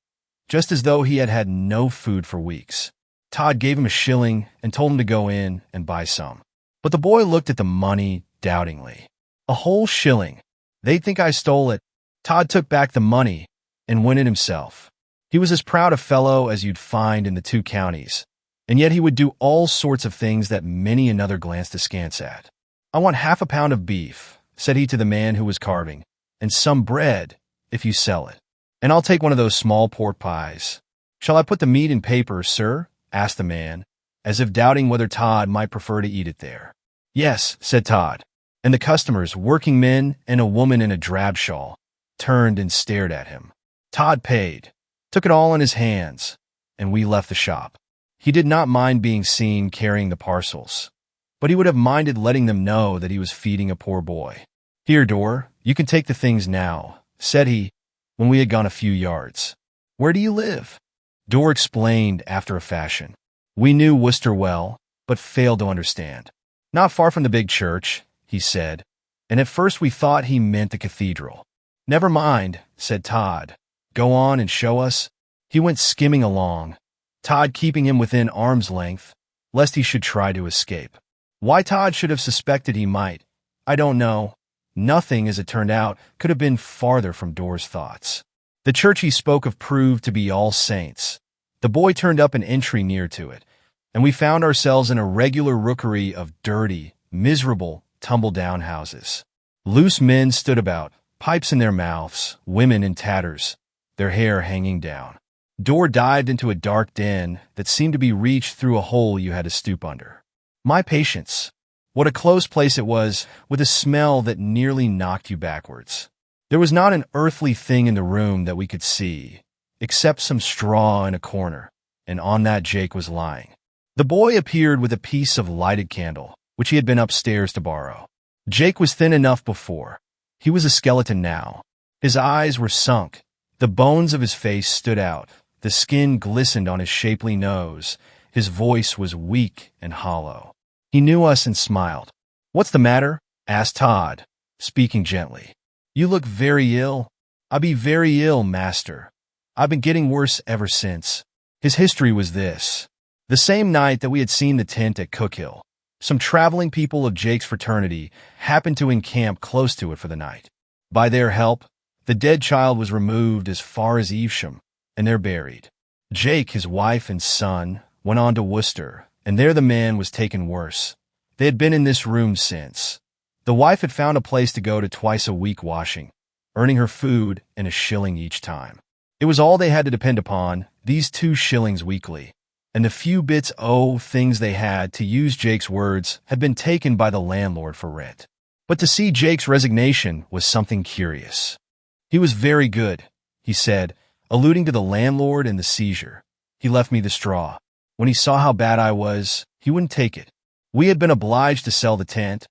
just as though he had had no food for weeks. Todd gave him a shilling and told him to go in and buy some. But the boy looked at the money doubtingly. "A whole shilling? They'd think I stole it." Todd took back the money and went in himself. He was as proud a fellow as you'd find in the two counties, and yet he would do all sorts of things that many another glanced askance at. "I want half a pound of beef," said he to the man who was carving, "and some bread, if you sell it. And I'll take one of those small pork pies." "Shall I put the meat in paper, sir?" asked the man, as if doubting whether Todd might prefer to eat it there. "Yes," said Todd, and the customers, working men and a woman in a drab shawl, turned and stared at him. Todd paid, took it all in his hands, and we left the shop. He did not mind being seen carrying the parcels, but he would have minded letting them know that he was feeding a poor boy. "Here, Dor, you can take the things now," said he, when we had gone a few yards. "Where do you live?" Dor explained after a fashion. We knew Worcester well, but failed to understand. "Not far from the big church," he said, and at first we thought he meant the cathedral. "Never mind," said Todd. "Go on and show us." He went skimming along, Todd keeping him within arm's length, lest he should try to escape. Why Todd should have suspected he might, I don't know. Nothing, as it turned out, could have been farther from Dor's thoughts. The church he spoke of proved to be All Saints. The boy turned up an entry near to it, and we found ourselves in a regular rookery of dirty, miserable, tumble-down houses. Loose men stood about, pipes in their mouths, women in tatters, their hair hanging down. Dor dived into a dark den that seemed to be reached through a hole you had to stoop under. My patience! What a close place it was, with a smell that nearly knocked you backwards. There was not an earthly thing in the room that we could see, except some straw in a corner, and on that Jake was lying. The boy appeared with a piece of lighted candle, which he had been upstairs to borrow. Jake was thin enough before. He was a skeleton now. His eyes were sunk. The bones of his face stood out. The skin glistened on his shapely nose. His voice was weak and hollow. He knew us and smiled. "What's the matter?" asked Todd, speaking gently. "You look very ill." "I be very ill, master. I've been getting worse ever since." His history was this. The same night that we had seen the tent at Cookhill, some traveling people of Jake's fraternity happened to encamp close to it for the night. By their help, the dead child was removed as far as Evesham, and there buried. Jake, his wife and son, went on to Worcester, and there the man was taken worse. They had been in this room since. The wife had found a place to go to twice a week washing, earning her food and a shilling each time. It was all they had to depend upon, these 2 shillings weekly, and the few bits things they had, to use Jake's words, had been taken by the landlord for rent. But to see Jake's resignation was something curious. "He was very good," he said, alluding to the landlord and the seizure. "He left me the straw. When he saw how bad I was, he wouldn't take it. We had been obliged to sell the tent,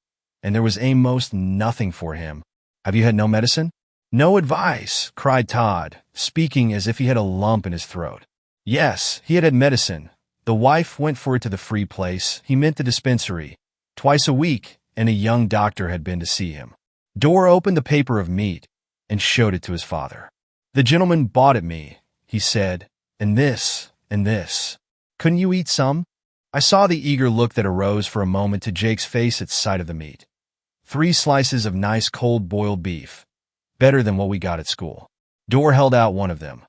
and there was almost nothing for him. Have you had no medicine? No advice, cried Todd, speaking as if he had a lump in his throat. Yes, he had medicine. The wife went for it to the free place, he meant the dispensary, twice a week, and a young doctor had been to see him. Dorr opened the paper of meat and showed it to his father. The gentleman bought it me, he said, and this, and this. Couldn't you eat some? I saw the eager look that arose for a moment to Jake's face at sight of the meat. 3 slices of nice cold boiled beef, better than what we got at school. Dorr held out one of them.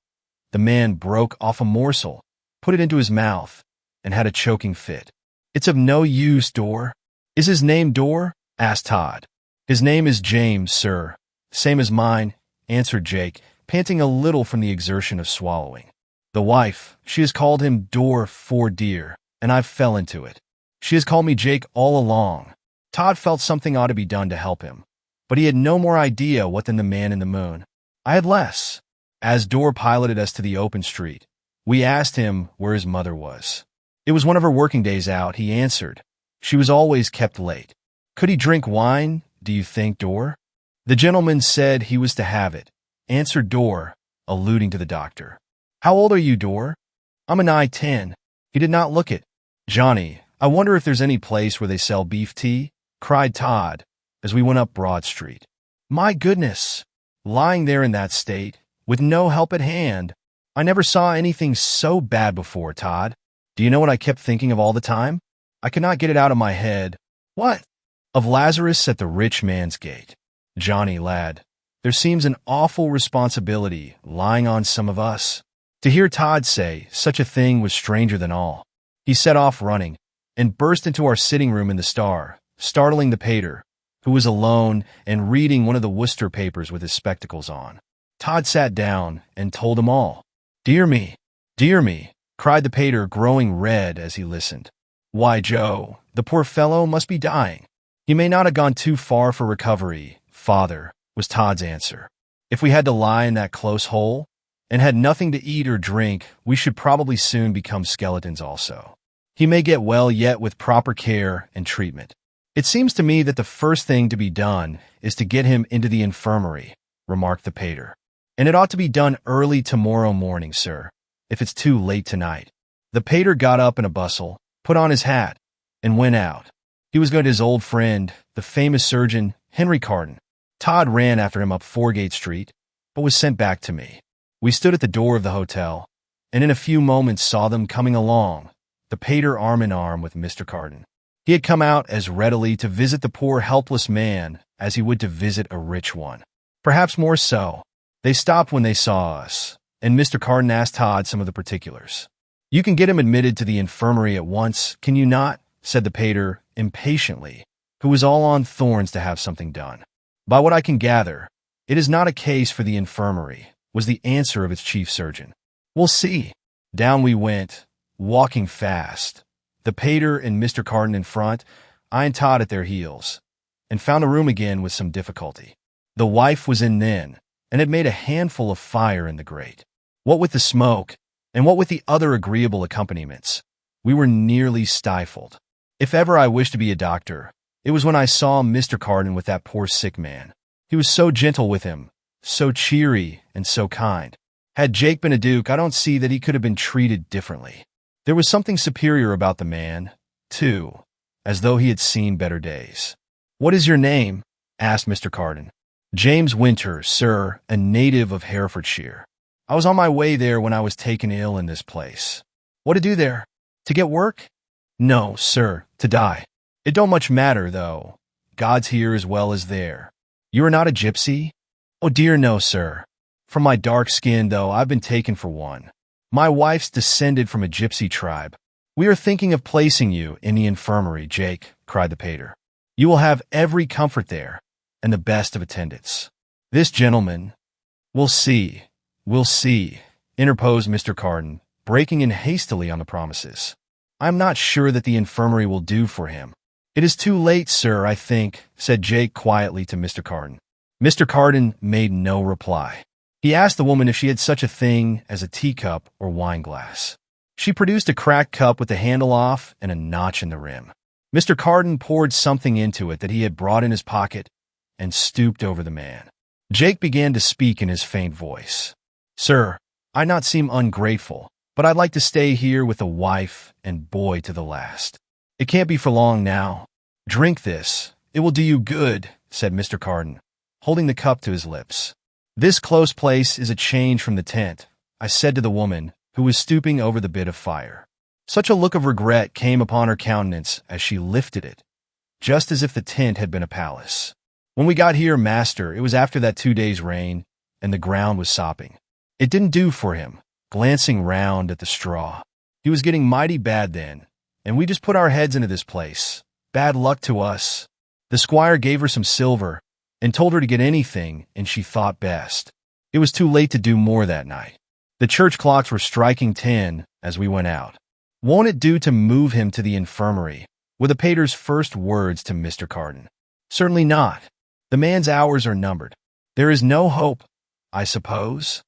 The man broke off a morsel, put it into his mouth, and had a choking fit. It's of no use, Dorr. Is his name Dorr? Asked Todd. His name is James, sir. Same as mine, answered Jake, panting a little from the exertion of swallowing. The wife, she has called him Dorr for dear, and I fell into it. She has called me Jake all along. Todd felt something ought to be done to help him, but he had no more idea what than the man in the moon. I had less. As Dorr piloted us to the open street, we asked him where his mother was. It was one of her working days out, he answered. She was always kept late. Could he drink wine, do you think, Dorr? The gentleman said he was to have it, answered Dorr, alluding to the doctor. How old are you, Dorr? I'm a nigh 10. He did not look it. Johnny, I wonder if there's any place where they sell beef tea, cried Todd, as we went up Broad Street. My goodness! Lying there in that state, with no help at hand. I never saw anything so bad before, Todd. Do you know what I kept thinking of all the time? I could not get it out of my head. What? Of Lazarus at the rich man's gate. Johnny, lad, there seems an awful responsibility lying on some of us. To hear Todd say such a thing was stranger than all. He set off running, and burst into our sitting room in the Star, startling the pater, who was alone and reading one of the Worcester papers with his spectacles on. Todd sat down and told him all. Dear me, cried the pater, growing red as he listened. Why, Joe, the poor fellow must be dying. He may not have gone too far for recovery, father, was Todd's answer. If we had to lie in that close hole, and had nothing to eat or drink, we should probably soon become skeletons also. He may get well yet with proper care and treatment. It seems to me that the first thing to be done is to get him into the infirmary, remarked the pater. And it ought to be done early tomorrow morning, sir, if it's too late tonight. The pater got up in a bustle, put on his hat, and went out. He was going to his old friend, the famous surgeon, Henry Carden. Todd ran after him up Foregate Street, but was sent back to me. We stood at the door of the hotel, and in a few moments saw them coming along, the pater arm in arm with Mr. Carden. He had come out as readily to visit the poor helpless man as he would to visit a rich one. Perhaps more so. They stopped when they saw us, and Mr. Carden asked Todd some of the particulars. You can get him admitted to the infirmary at once, can you not? Said the pater, impatiently, who was all on thorns to have something done. By what I can gather, it is not a case for the infirmary, was the answer of its chief surgeon. We'll see. Down we went, walking fast, the pater and Mr. Carden in front, I and Todd at their heels, and found a room again with some difficulty. The wife was in then, and had made a handful of fire in the grate. What with the smoke, and what with the other agreeable accompaniments, we were nearly stifled. If ever I wished to be a doctor, it was when I saw Mr. Carden with that poor sick man. He was so gentle with him, so cheery and so kind. Had Jake been a duke, I don't see that he could have been treated differently. There was something superior about the man, too, as though he had seen better days. What is your name? Asked Mr. Carden. James Winter, sir, a native of Herefordshire. I was on my way there when I was taken ill in this place. What to do there? To get work? No, sir, to die. It don't much matter, though. God's here as well as there. You are not a gypsy? Oh dear, no, sir. From my dark skin, though, I've been taken for one. My wife's descended from a gypsy tribe. We are thinking of placing you in the infirmary, Jake, cried the pater. You will have every comfort there, and the best of attendance. This gentleman— We'll see, interposed Mr. Carden, breaking in hastily on the promises. I'm not sure that the infirmary will do for him. It is too late, sir, I think, said Jake quietly to Mr. Carden. Mr. Carden made no reply. He asked the woman if she had such a thing as a teacup or wine glass. She produced a cracked cup with the handle off and a notch in the rim. Mr. Carden poured something into it that he had brought in his pocket and stooped over the man. Jake began to speak in his faint voice. "Sir, I not seem ungrateful, but I'd like to stay here with the wife and boy to the last. It can't be for long now. Drink this. It will do you good," said Mr. Carden, holding the cup to his lips. "This close place is a change from the tent," I said to the woman, who was stooping over the bit of fire. Such a look of regret came upon her countenance as she lifted it, just as if the tent had been a palace. "When we got here, master, it was after that 2 days' rain, and the ground was sopping. It didn't do for him," glancing round at the straw. "He was getting mighty bad then, and we just put our heads into this place. Bad luck to us." The squire gave her some silver and told her to get anything, and she thought best. It was too late to do more that night. The church clocks were striking 10 as we went out. "Won't it do to move him to the infirmary?" were the pater's first words to Mr. Carden. "Certainly not. The man's hours are numbered. There is no hope, I suppose?"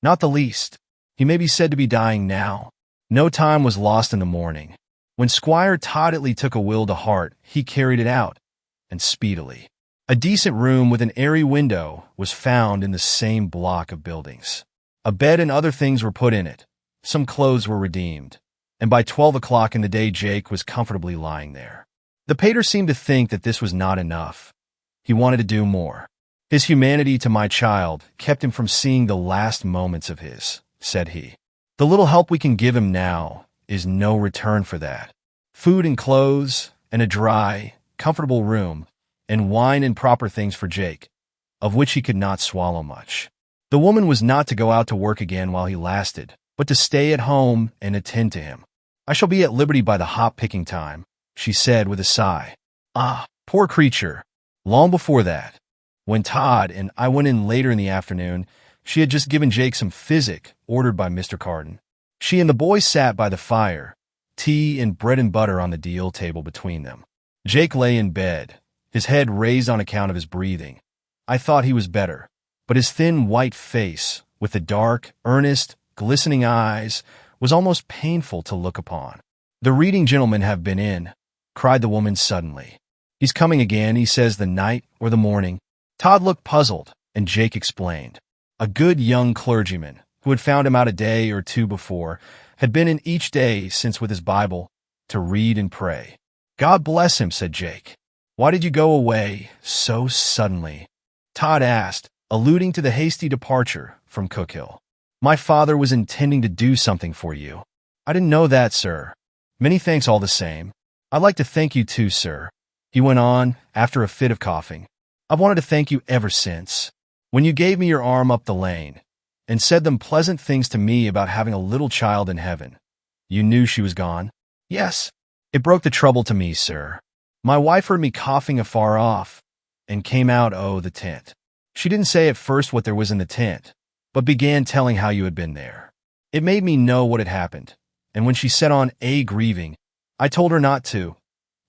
"Not the least. He may be said to be dying now." No time was lost in the morning. When Squire Toddley took a will to heart, he carried it out, and speedily. A decent room with an airy window was found in the same block of buildings. A bed and other things were put in it. Some clothes were redeemed, and by 12 o'clock in the day Jake was comfortably lying there. The pater seemed to think that this was not enough. He wanted to do more. "His humanity to my child kept him from seeing the last moments of his," said he. "The little help we can give him now is no return for that. Food and clothes, and a dry, comfortable room, and wine and proper things for Jake, of which he could not swallow much. The woman was not to go out to work again while he lasted, but to stay at home and attend to him. "I shall be at liberty by the hop-picking time," she said with a sigh. Ah, poor creature! Long before that, when Todd and I went in later in the afternoon, she had just given Jake some physic ordered by Mr. Carden. She and the boy sat by the fire, tea and bread and butter on the deal table between them. Jake lay in bed, his head raised on account of his breathing. I thought he was better, but his thin white face, with the dark, earnest, glistening eyes, was almost painful to look upon. "The reading gentlemen have been in," cried the woman suddenly. "He's coming again, he says the night or the morning." Todd looked puzzled, and Jake explained. A good young clergyman, who had found him out a day or two before, had been in each day since with his Bible to read and pray. "God bless him," said Jake. "Why did you go away so suddenly?" Todd asked, alluding to the hasty departure from Cookhill. "My father was intending to do something for you." "I didn't know that, sir. Many thanks all the same. I'd like to thank you too, sir," he went on after a fit of coughing. "I've wanted to thank you ever since. When you gave me your arm up the lane and said them pleasant things to me about having a little child in heaven. You knew she was gone?" "Yes." "It broke the trouble to me, sir. My wife heard me coughing afar off and came out o' the tent. She didn't say at first what there was in the tent, but began telling how you had been there. It made me know what had happened, and when she set on grieving, I told her not to.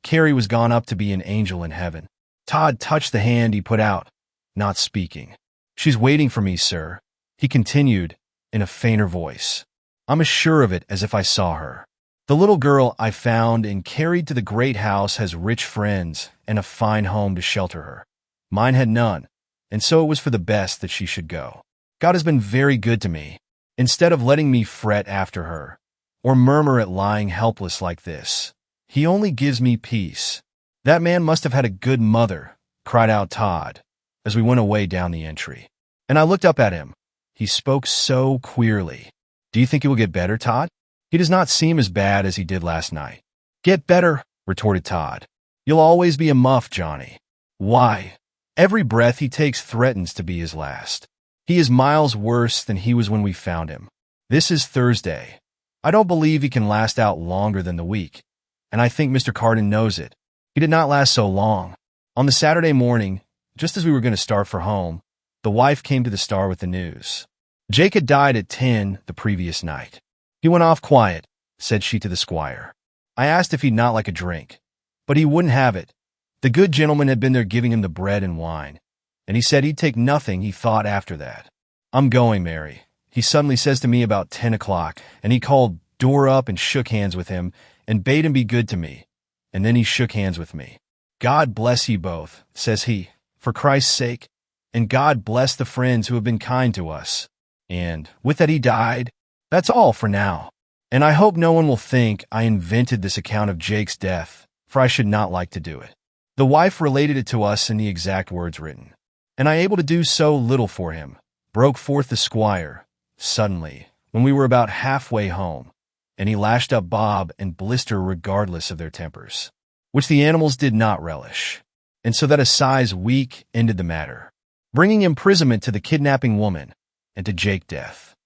Carrie was gone up to be an angel in heaven." Todd touched the hand he put out, not speaking. "She's waiting for me, sir," he continued in a fainter voice. "I'm as sure of it as if I saw her. The little girl I found and carried to the great house has rich friends and a fine home to shelter her. Mine had none, and so it was for the best that she should go. God has been very good to me. Instead of letting me fret after her, or murmur at lying helpless like this, he only gives me peace. That man must have had a good mother," cried out Todd, as we went away down the entry. And I looked up at him. He spoke so queerly. "Do you think he will get better, Todd? He does not seem as bad as he did last night." "Get better," retorted Todd. "You'll always be a muff, Johnny. Why, every breath he takes threatens to be his last. He is miles worse than he was when we found him. This is Thursday. I don't believe he can last out longer than the week, and I think Mr. Carden knows it. He did not last so long. On the Saturday morning, just as we were going to start for home, the wife came to the Star with the news. Jake had died at 10 the previous night. "He went off quiet," said she to the squire. I asked if he'd not like a drink, but he wouldn't have it. The good gentleman had been there giving him the bread and wine, and he said he'd take nothing he thought after that. "I'm going, Mary," he suddenly says to me about 10 o'clock, and he called Dora up and shook hands with him and bade him be good to me, and then he shook hands with me. "God bless you both," says he, "for Christ's sake, and God bless the friends who have been kind to us." And with that he died. That's all for now. And I hope no one will think I invented this account of Jake's death, for I should not like to do it. The wife related it to us in the exact words written. "And I able to do so little for him," broke forth the squire, suddenly, when we were about halfway home, and he lashed up Bob and Blister regardless of their tempers, which the animals did not relish. And so that a sigh's week ended the matter, bringing imprisonment to the kidnapping woman and to Jake death.